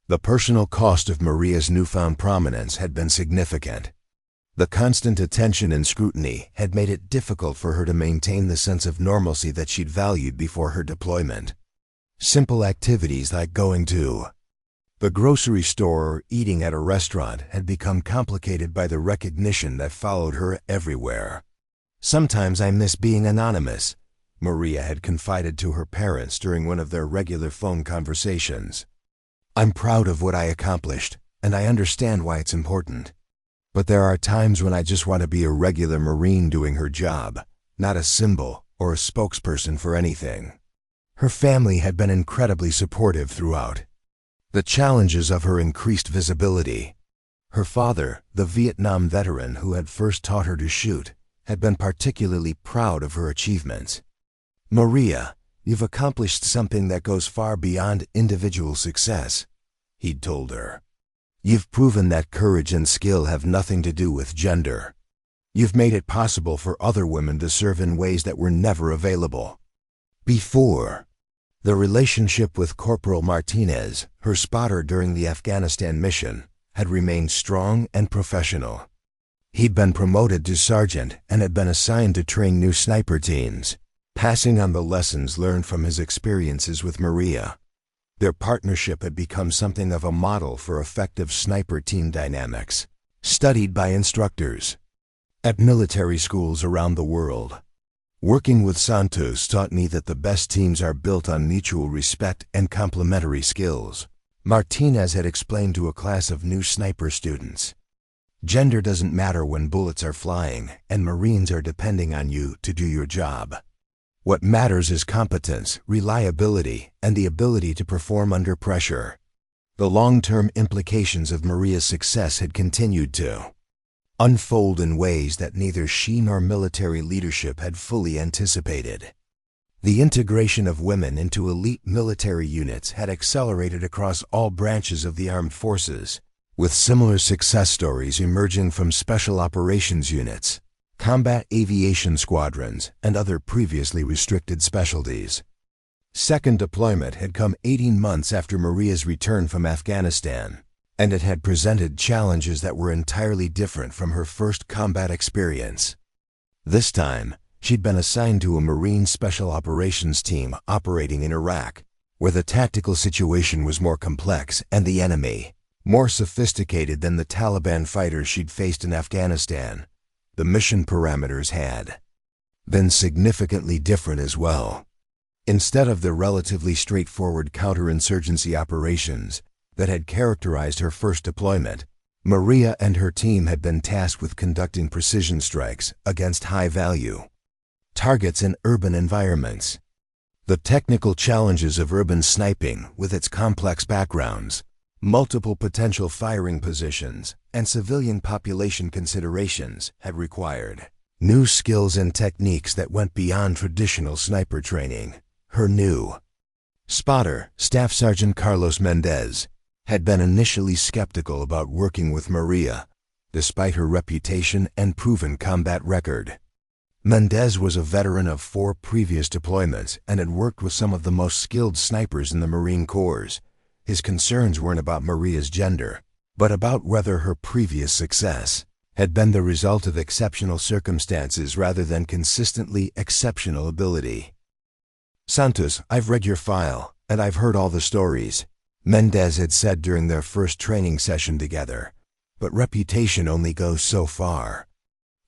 The personal cost of Maria's newfound prominence had been significant. The constant attention and scrutiny had made it difficult for her to maintain the sense of normalcy that she'd valued before her deployment. Simple activities like going to the grocery store or eating at a restaurant had become complicated by the recognition that followed her everywhere. "Sometimes I miss being anonymous," Maria had confided to her parents during one of their regular phone conversations. "I'm proud of what I accomplished, and I understand why it's important. But there are times when I just want to be a regular Marine doing her job, not a symbol or a spokesperson for anything." Her family had been incredibly supportive throughout. The challenges of her increased visibility Her father, the Vietnam veteran who had first taught her to shoot, had been particularly proud of her achievements. "Maria, you've accomplished something that goes far beyond individual success," he'd told her. "You've proven that courage and skill have nothing to do with gender. You've made it possible for other women to serve in ways that were never available before." The relationship with Corporal Martinez, her spotter during the Afghanistan mission, had remained strong and professional. He'd been promoted to sergeant and had been assigned to train new sniper teams, passing on the lessons learned from his experiences with Maria. Their partnership had become something of a model for effective sniper team dynamics, studied by instructors at military schools around the world. "Working with Santos taught me that the best teams are built on mutual respect and complementary skills," Martinez had explained to a class of new sniper students. "Gender doesn't matter when bullets are flying and Marines are depending on you to do your job. What matters is competence, reliability, and the ability to perform under pressure." The long-term implications of Maria's success had continued to unfold in ways that neither she nor military leadership had fully anticipated. The integration of women into elite military units had accelerated across all branches of the armed forces, with similar success stories emerging from special operations units, combat aviation squadrons, and other previously restricted specialties. Second deployment had come 18 months after Maria's return from Afghanistan, and it had presented challenges that were entirely different from her first combat experience. This time, she'd been assigned to a Marine Special Operations team operating in Iraq, where the tactical situation was more complex and the enemy more sophisticated than the Taliban fighters she'd faced in Afghanistan. The mission parameters had been significantly different as well. Instead of the relatively straightforward counterinsurgency operations that had characterized her first deployment, Maria and her team had been tasked with conducting precision strikes against high-value targets in urban environments. The technical challenges of urban sniping, with its complex backgrounds, multiple potential firing positions, and civilian population considerations, had required new skills and techniques that went beyond traditional sniper training. Her new spotter, Staff Sergeant Carlos Mendez, had been initially skeptical about working with Maria, despite her reputation and proven combat record. Mendez was a veteran of 4 previous deployments and had worked with some of the most skilled snipers in the Marine Corps. His concerns weren't about Maria's gender, but about whether her previous success had been the result of exceptional circumstances rather than consistently exceptional ability. "Santos, I've read your file, and I've heard all the stories," Mendez had said during their first training session together. "But reputation only goes so far.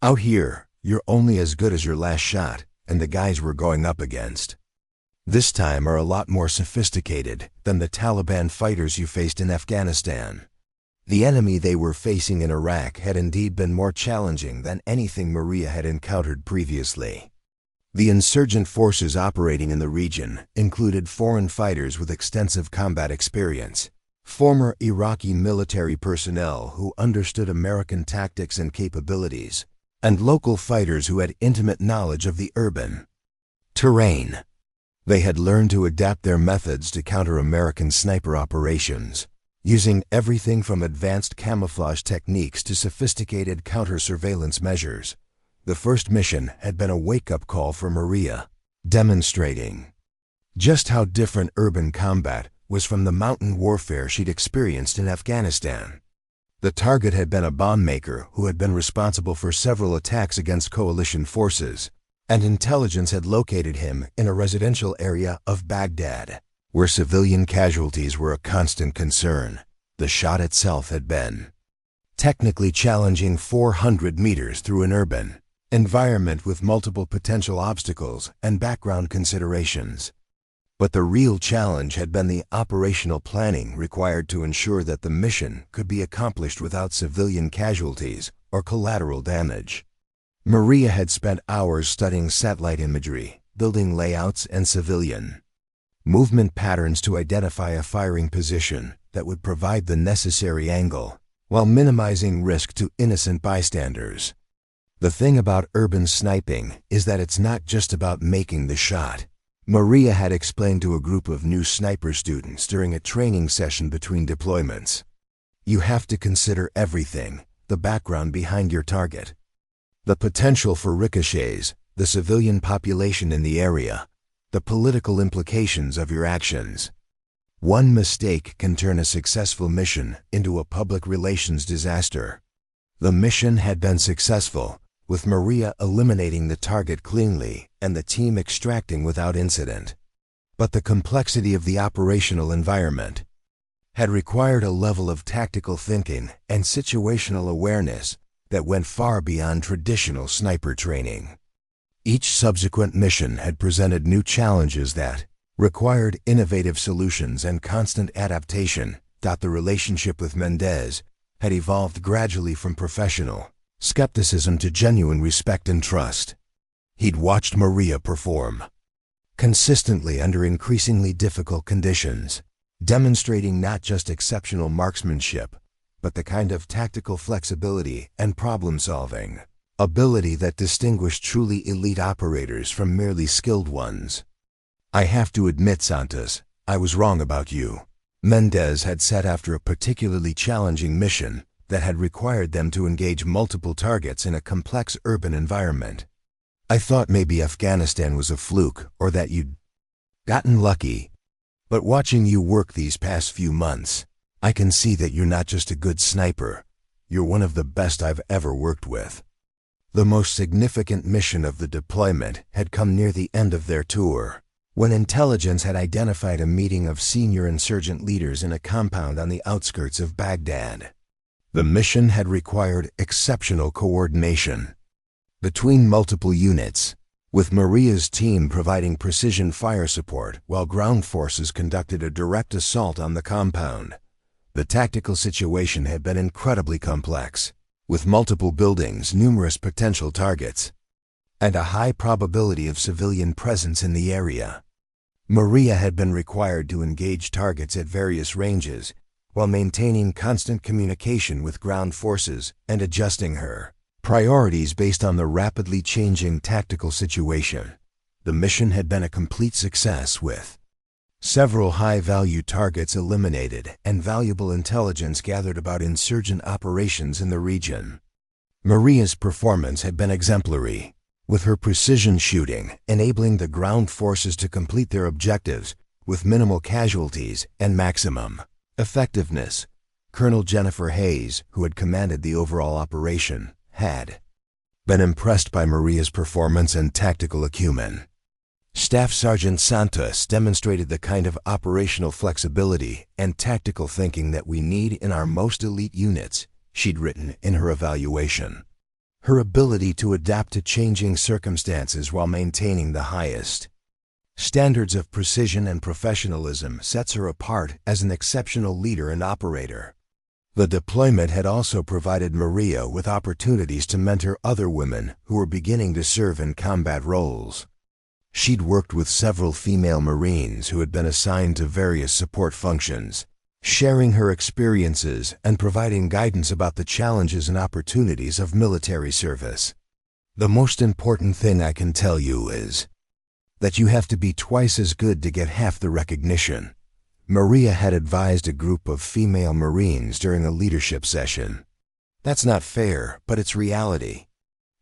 Out here, you're only as good as your last shot, and the guys we're going up against this time are a lot more sophisticated than the Taliban fighters you faced in Afghanistan." The enemy they were facing in Iraq had indeed been more challenging than anything Maria had encountered previously. The insurgent forces operating in the region included foreign fighters with extensive combat experience, former Iraqi military personnel who understood American tactics and capabilities, and local fighters who had intimate knowledge of the urban terrain. They had learned to adapt their methods to counter American sniper operations, using everything from advanced camouflage techniques to sophisticated counter-surveillance measures. The first mission had been a wake-up call for Maria, demonstrating just how different urban combat was from the mountain warfare she'd experienced in Afghanistan. The target had been a bomb maker who had been responsible for several attacks against coalition forces, and intelligence had located him in a residential area of Baghdad, where civilian casualties were a constant concern. The shot itself had been technically challenging 400 meters through an urban environment with multiple potential obstacles and background considerations. But the real challenge had been the operational planning required to ensure that the mission could be accomplished without civilian casualties or collateral damage. Maria had spent hours studying satellite imagery, building layouts and civilian movement patterns to identify a firing position that would provide the necessary angle, while minimizing risk to innocent bystanders. The thing about urban sniping is that it's not just about making the shot. Maria had explained to a group of new sniper students during a training session between deployments. You have to consider everything, the background behind your target, the potential for ricochets, the civilian population in the area, the political implications of your actions. One mistake can turn a successful mission into a public relations disaster. The mission had been successful, with Maria eliminating the target cleanly and the team extracting without incident. But the complexity of the operational environment had required a level of tactical thinking and situational awareness that went far beyond traditional sniper training. Each subsequent mission had presented new challenges that required innovative solutions and constant adaptation. The relationship with Mendez had evolved gradually from professional skepticism to genuine respect and trust. He'd watched Maria perform consistently under increasingly difficult conditions, demonstrating not just exceptional marksmanship, but the kind of tactical flexibility and problem-solving ability that distinguished truly elite operators from merely skilled ones. "I have to admit, Santos, I was wrong about you," Mendez had said after a particularly challenging mission that had required them to engage multiple targets in a complex urban environment. "I thought maybe Afghanistan was a fluke or that you'd gotten lucky. But watching you work these past few months, I can see that you're not just a good sniper, you're one of the best I've ever worked with." The most significant mission of the deployment had come near the end of their tour, when intelligence had identified a meeting of senior insurgent leaders in a compound on the outskirts of Baghdad. The mission had required exceptional coordination between multiple units, with Maria's team providing precision fire support while ground forces conducted a direct assault on the compound. The tactical situation had been incredibly complex, with multiple buildings, numerous potential targets, and a high probability of civilian presence in the area. Maria had been required to engage targets at various ranges while maintaining constant communication with ground forces and adjusting her priorities based on the rapidly changing tactical situation. The mission had been a complete success, with several high-value targets eliminated and valuable intelligence gathered about insurgent operations in the region. Maria's performance had been exemplary, with her precision shooting enabling the ground forces to complete their objectives with minimal casualties and maximum effectiveness. Colonel Jennifer Hayes, who had commanded the overall operation, had been impressed by Maria's performance and tactical acumen. Staff Sergeant Santos demonstrated the kind of operational flexibility and tactical thinking that we need in our most elite units, she'd written in her evaluation. Her ability to adapt to changing circumstances while maintaining the highest standards of precision and professionalism sets her apart as an exceptional leader and operator. The deployment had also provided Maria with opportunities to mentor other women who were beginning to serve in combat roles. She'd worked with several female Marines who had been assigned to various support functions, sharing her experiences and providing guidance about the challenges and opportunities of military service. "The most important thing I can tell you is that you have to be twice as good to get half the recognition," Maria had advised a group of female Marines during a leadership session. "That's not fair, but it's reality.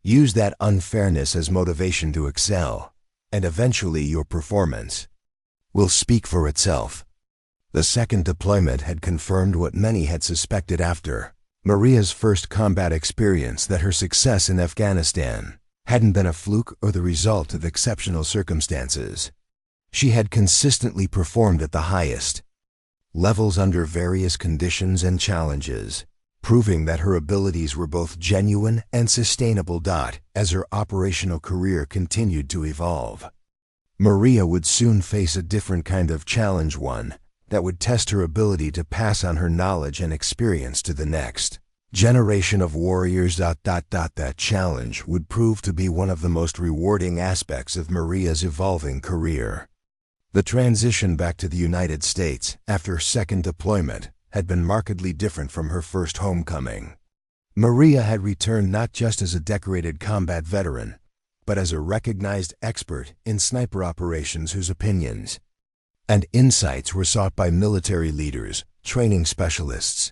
Use that unfairness as motivation to excel, and eventually your performance will speak for itself." The second deployment had confirmed what many had suspected after Maria's first combat experience, that her success in Afghanistan hadn't been a fluke or the result of exceptional circumstances. She had consistently performed at the highest levels under various conditions and challenges, proving that her abilities were both genuine and sustainable. As her operational career continued to evolve, Maria would soon face a different kind of challenge, one that would test her ability to pass on her knowledge and experience to the next generation of warriors. That challenge would prove to be one of the most rewarding aspects of Maria's evolving career. The transition back to the United States after second deployment had been markedly different from her first homecoming. Maria had returned not just as a decorated combat veteran, but as a recognized expert in sniper operations whose opinions and insights were sought by military leaders, training specialists,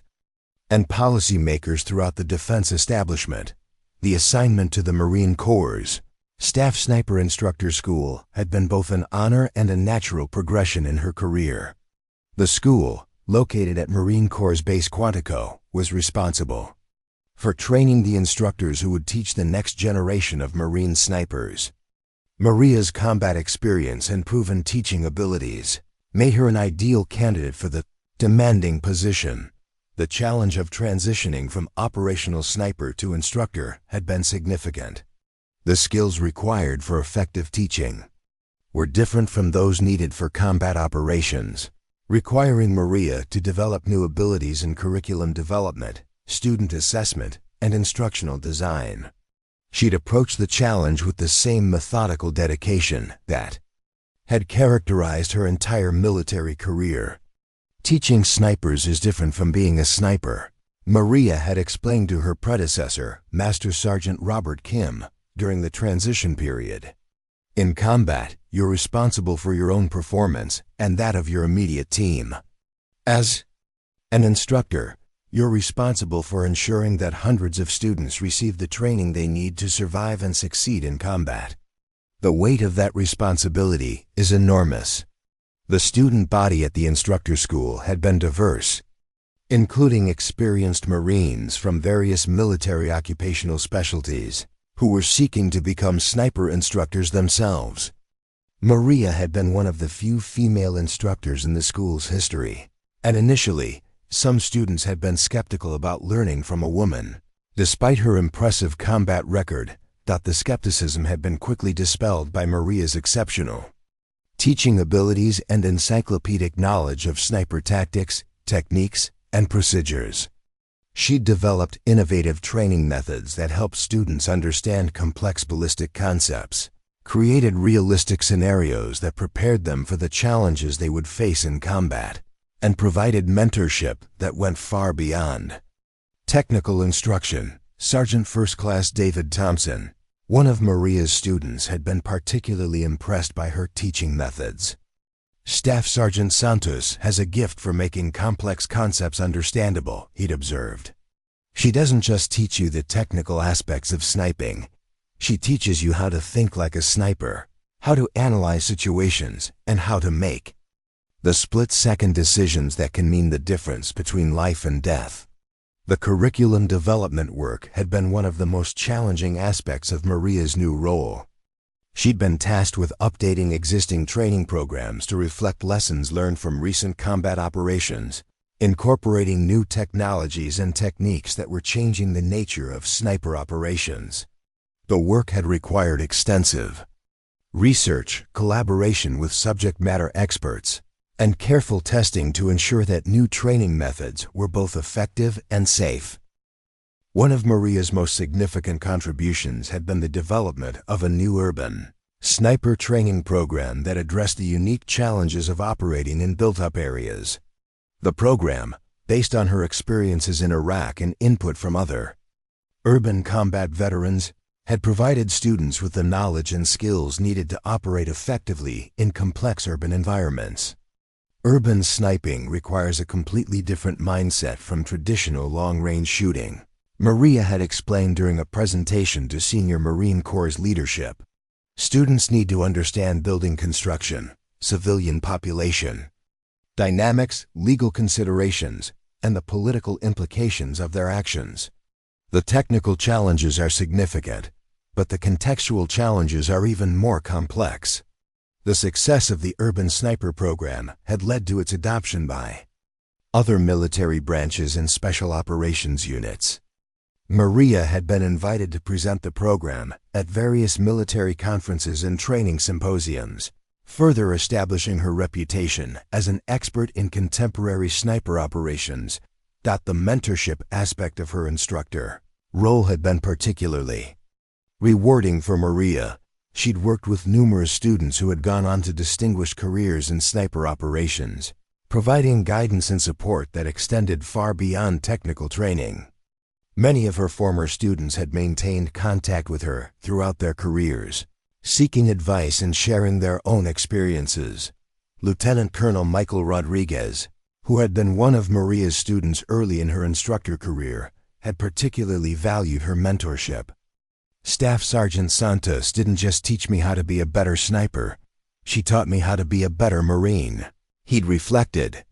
and policymakers throughout the defense establishment. The assignment to the Marine Corps' Staff Sniper Instructor School had been both an honor and a natural progression in her career. The school, located at Marine Corps Base Quantico, was responsible for training the instructors who would teach the next generation of Marine snipers. Maria's combat experience and proven teaching abilities made her an ideal candidate for the demanding position. The challenge of transitioning from operational sniper to instructor had been significant. The skills required for effective teaching were different from those needed for combat operations, requiring Maria to develop new abilities in curriculum development, student assessment, and instructional design. She'd approached the challenge with the same methodical dedication that had characterized her entire military career. Teaching snipers is different from being a sniper, Maria had explained to her predecessor, Master Sergeant Robert Kim, during the transition period. In combat, you're responsible for your own performance and that of your immediate team. As an instructor, you're responsible for ensuring that hundreds of students receive the training they need to survive and succeed in combat. The weight of that responsibility is enormous. The student body at the instructor school had been diverse, including experienced Marines from various military occupational specialties who were seeking to become sniper instructors themselves. Maria had been one of the few female instructors in the school's history, and initially, some students had been skeptical about learning from a woman. Despite her impressive combat record, the skepticism had been quickly dispelled by Maria's exceptional teaching abilities and encyclopedic knowledge of sniper tactics, techniques, and procedures. She'd developed innovative training methods that helped students understand complex ballistic concepts, created realistic scenarios that prepared them for the challenges they would face in combat, and provided mentorship that went far beyond technical instruction. Sergeant First Class David Thompson, one of Maria's students, had been particularly impressed by her teaching methods. Staff Sergeant Santos has a gift for making complex concepts understandable, he'd observed. She doesn't just teach you the technical aspects of sniping. She teaches you how to think like a sniper, how to analyze situations, and how to make the split-second decisions that can mean the difference between life and death. The curriculum development work had been one of the most challenging aspects of Maria's new role. She'd been tasked with updating existing training programs to reflect lessons learned from recent combat operations, incorporating new technologies and techniques that were changing the nature of sniper operations. The work had required extensive research, collaboration with subject matter experts, and careful testing to ensure that new training methods were both effective and safe. One of Maria's most significant contributions had been the development of a new urban sniper training program that addressed the unique challenges of operating in built-up areas. The program, based on her experiences in Iraq and input from other urban combat veterans, had provided students with the knowledge and skills needed to operate effectively in complex urban environments. Urban sniping requires a completely different mindset from traditional long-range shooting, Maria had explained during a presentation to senior Marine Corps leadership. Students need to understand building construction, civilian population dynamics, legal considerations, and the political implications of their actions. The technical challenges are significant, but the contextual challenges are even more complex. The success of the Urban Sniper program had led to its adoption by other military branches and special operations units. Maria had been invited to present the program at various military conferences and training symposiums, further establishing her reputation as an expert in contemporary sniper operations. The mentorship aspect of her instructor role had been particularly rewarding for Maria. She'd worked with numerous students who had gone on to distinguished careers in sniper operations, providing guidance and support that extended far beyond technical training. Many of her former students had maintained contact with her throughout their careers, seeking advice and sharing their own experiences. Lieutenant Colonel Michael Rodriguez, who had been one of Maria's students early in her instructor career, had particularly valued her mentorship. Staff Sergeant Santos didn't just teach me how to be a better sniper, she taught me how to be a better Marine, he'd reflected.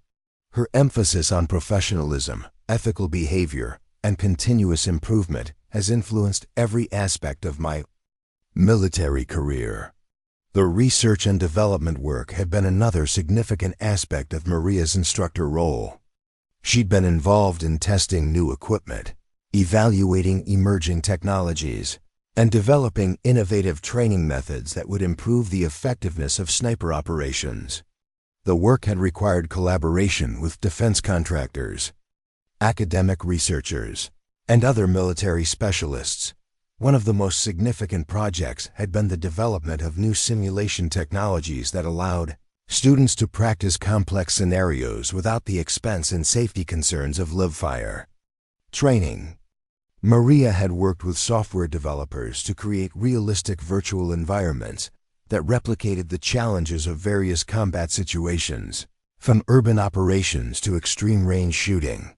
Her emphasis on professionalism, ethical behavior, and continuous improvement has influenced every aspect of my military career. The research and development work had been another significant aspect of Maria's instructor role. She'd been involved in testing new equipment, evaluating emerging technologies, and developing innovative training methods that would improve the effectiveness of sniper operations. The work had required collaboration with defense contractors, academic researchers, and other military specialists. One of the most significant projects had been the development of new simulation technologies that allowed students to practice complex scenarios without the expense and safety concerns of live fire. Training. Maria had worked with software developers to create realistic virtual environments that replicated the challenges of various combat situations, from urban operations to extreme range shooting.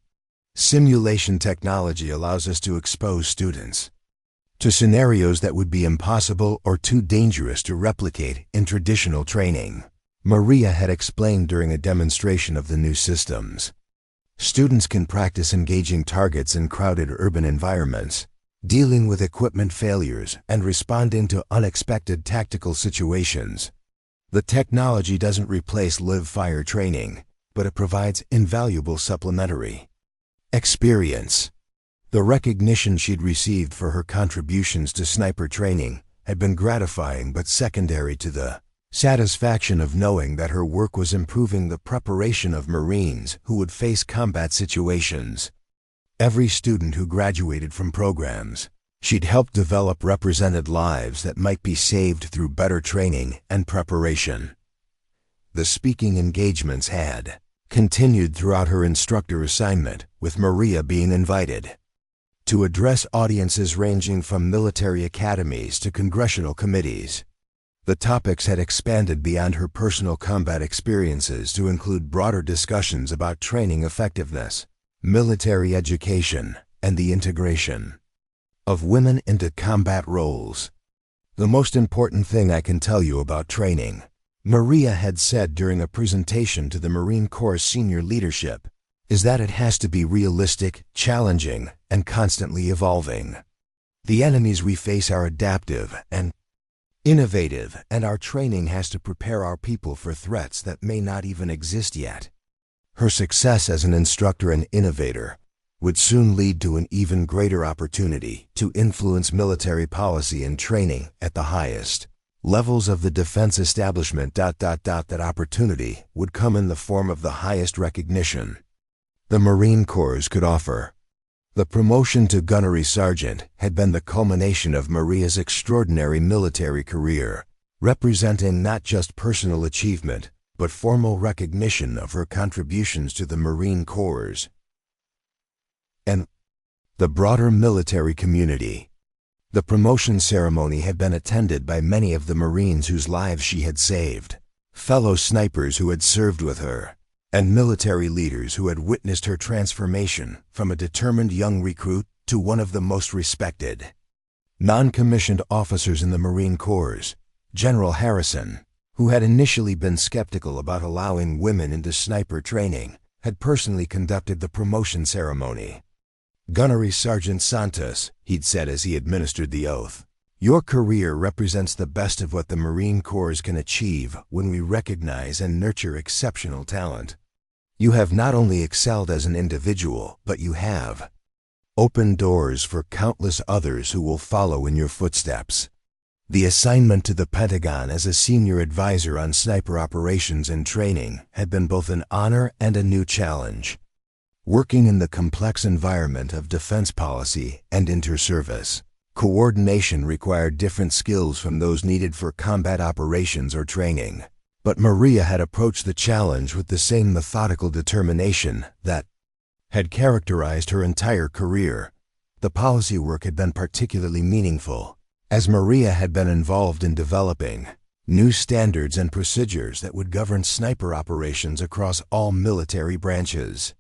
Simulation technology allows us to expose students to scenarios that would be impossible or too dangerous to replicate in traditional training, Maria had explained during a demonstration of the new systems. Students can practice engaging targets in crowded urban environments, dealing with equipment failures, and responding to unexpected tactical situations. The technology doesn't replace live-fire training, but it provides invaluable supplementary experience. The recognition she'd received for her contributions to sniper training had been gratifying but secondary to the satisfaction of knowing that her work was improving the preparation of Marines who would face combat situations. Every student who graduated from programs she'd helped develop represented lives that might be saved through better training and preparation. The speaking engagements had continued throughout her instructor assignment, with Maria being invited to address audiences ranging from military academies to congressional committees. The topics had expanded beyond her personal combat experiences to include broader discussions about training effectiveness, military education, and the integration of women into combat roles. The most important thing I can tell you about training, Maria had said during a presentation to the Marine Corps senior leadership, is that it has to be realistic, challenging, and constantly evolving. The enemies we face are adaptive and innovative, and our training has to prepare our people for threats that may not even exist yet. Her success as an instructor and innovator would soon lead to an even greater opportunity to influence military policy and training at the highest levels of the defense establishment. That opportunity would come in the form of the highest recognition the Marine Corps could offer. The promotion to gunnery sergeant had been the culmination of Maria's extraordinary military career, representing not just personal achievement, but formal recognition of her contributions to the Marine Corps and the broader military community. The promotion ceremony had been attended by many of the Marines whose lives she had saved, fellow snipers who had served with her, and military leaders who had witnessed her transformation from a determined young recruit to one of the most respected non-commissioned officers in the Marine Corps. General Harrison, who had initially been skeptical about allowing women into sniper training, had personally conducted the promotion ceremony. Gunnery Sergeant Santos, he'd said as he administered the oath, "Your career represents the best of what the Marine Corps can achieve when we recognize and nurture exceptional talent. You have not only excelled as an individual, but you have opened doors for countless others who will follow in your footsteps." The assignment to the Pentagon as a senior advisor on sniper operations and training had been both an honor and a new challenge. Working in the complex environment of defense policy and inter-service coordination required different skills from those needed for combat operations or training. But Maria had approached the challenge with the same methodical determination that had characterized her entire career. The policy work had been particularly meaningful, as Maria had been involved in developing new standards and procedures that would govern sniper operations across all military branches.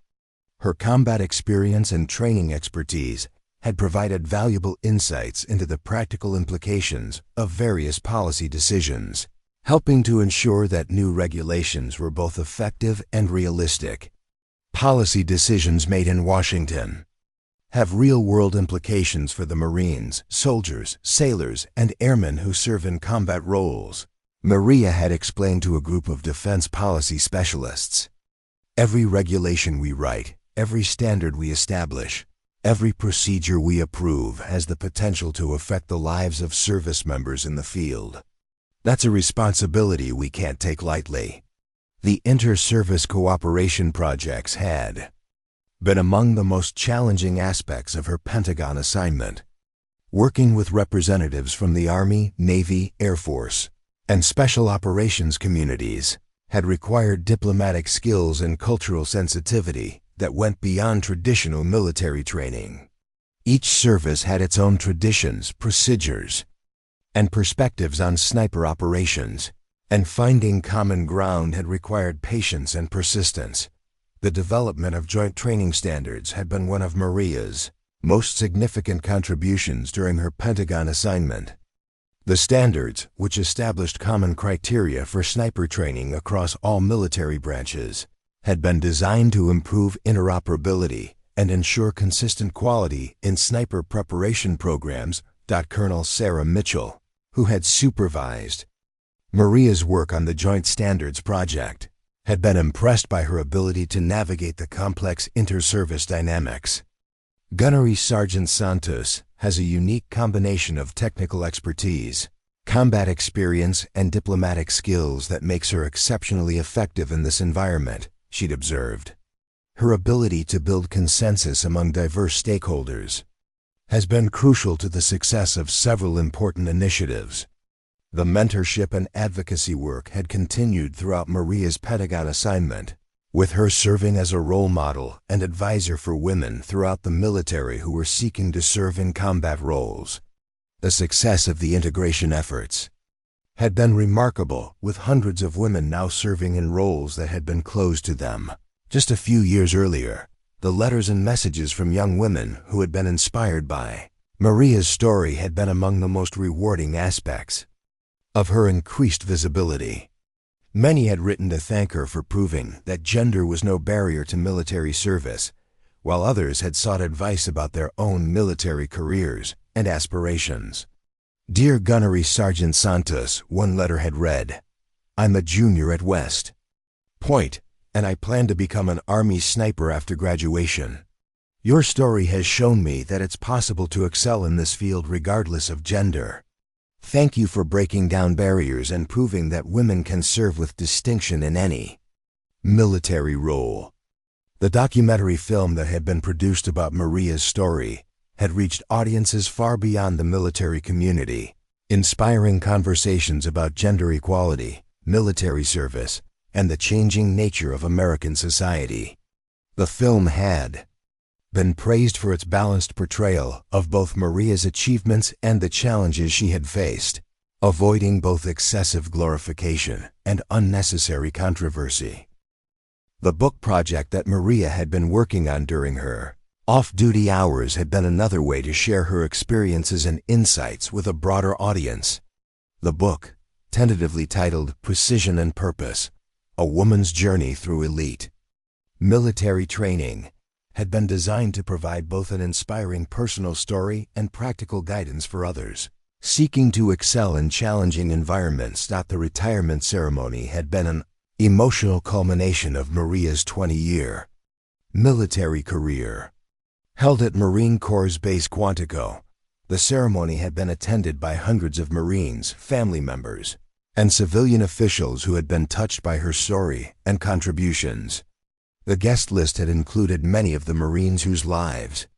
Her combat experience and training expertise had provided valuable insights into the practical implications of various policy decisions, helping to ensure that new regulations were both effective and realistic. Policy decisions made in Washington have real-world implications for the Marines, soldiers, sailors, and airmen who serve in combat roles, Maria had explained to a group of defense policy specialists. Every regulation we write, every standard we establish, every procedure we approve has the potential to affect the lives of service members in the field. That's a responsibility we can't take lightly. The inter-service cooperation projects had been among the most challenging aspects of her Pentagon assignment. Working with representatives from the Army, Navy, Air Force, and Special Operations communities had required diplomatic skills and cultural sensitivity that went beyond traditional military training. Each service had its own traditions, procedures, and perspectives on sniper operations, and finding common ground had required patience and persistence. The development of joint training standards had been one of Maria's most significant contributions during her Pentagon assignment. The standards, which established common criteria for sniper training across all military branches, had been designed to improve interoperability and ensure consistent quality in sniper preparation programs. Colonel Sarah Mitchell, who had supervised Maria's work on the Joint Standards Project, had been impressed by her ability to navigate the complex inter-service dynamics. Gunnery Sergeant Santos has a unique combination of technical expertise, combat experience, and diplomatic skills that makes her exceptionally effective in this environment, she'd observed. Her ability to build consensus among diverse stakeholders has been crucial to the success of several important initiatives. The mentorship and advocacy work had continued throughout Maria's Pentagon assignment, with her serving as a role model and advisor for women throughout the military who were seeking to serve in combat roles. The success of the integration efforts had been remarkable, with hundreds of women now serving in roles that had been closed to them. Just a few years earlier, the letters and messages from young women who had been inspired by Maria's story had been among the most rewarding aspects of her increased visibility. Many had written to thank her for proving that gender was no barrier to military service, while others had sought advice about their own military careers and aspirations. Dear Gunnery Sergeant Santos, one letter had read, "I'm a junior at West Point, and I plan to become an Army sniper after graduation. Your story has shown me that it's possible to excel in this field regardless of gender. Thank you for breaking down barriers and proving that women can serve with distinction in any military role." The documentary film that had been produced about Maria's story had reached audiences far beyond the military community, inspiring conversations about gender equality, military service, and the changing nature of American society. The film had been praised for its balanced portrayal of both Maria's achievements and the challenges she had faced, avoiding both excessive glorification and unnecessary controversy. The book project that Maria had been working on during her off-duty hours had been another way to share her experiences and insights with a broader audience. The book, tentatively titled Precision and Purpose: A Woman's Journey Through Elite Military Training, had been designed to provide both an inspiring personal story and practical guidance for others seeking to excel in challenging environments. The retirement ceremony had been an emotional culmination of Maria's 20-year military career. Held at Marine Corps Base Quantico, the ceremony had been attended by hundreds of Marines, family members, and civilian officials who had been touched by her story and contributions. The guest list had included many of the Marines whose lives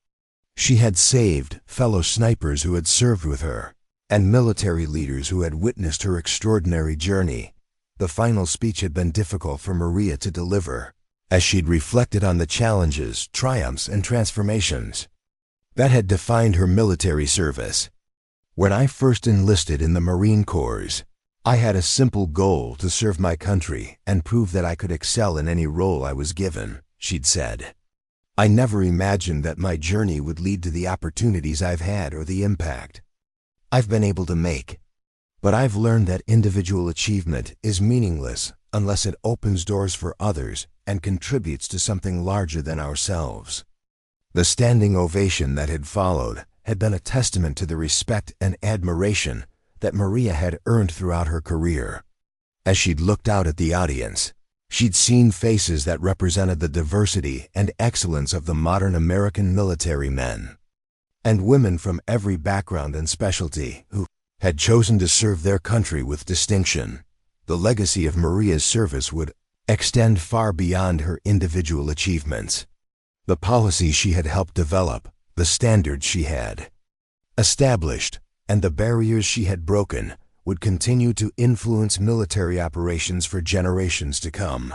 she had saved, fellow snipers who had served with her, and military leaders who had witnessed her extraordinary journey. The final speech had been difficult for Maria to deliver, as she'd reflected on the challenges, triumphs, and transformations that had defined her military service. When I first enlisted in the Marine Corps, I had a simple goal to serve my country and prove that I could excel in any role I was given, she'd said. I never imagined that my journey would lead to the opportunities I've had or the impact I've been able to make. But I've learned that individual achievement is meaningless unless it opens doors for others and contributes to something larger than ourselves. The standing ovation that had followed had been a testament to the respect and admiration that Maria had earned throughout her career. As she'd looked out at the audience, she'd seen faces that represented the diversity and excellence of the modern American military men and women from every background and specialty who had chosen to serve their country with distinction. The legacy of Maria's service would extend far beyond her individual achievements. The policies she had helped develop, the standards she had established, and the barriers she had broken would continue to influence military operations for generations to come.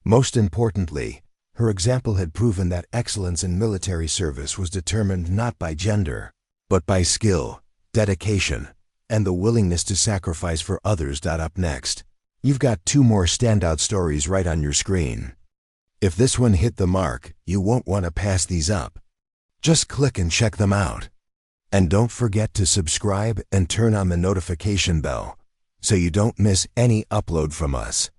Most importantly, her example had proven that excellence in military service was determined not by gender, but by skill, dedication, and the willingness to sacrifice for others. Up next, you've got 2 more standout stories right on your screen. If this one hit the mark, you won't want to pass these up. Just click and check them out. And don't forget to subscribe and turn on the notification bell so you don't miss any upload from us.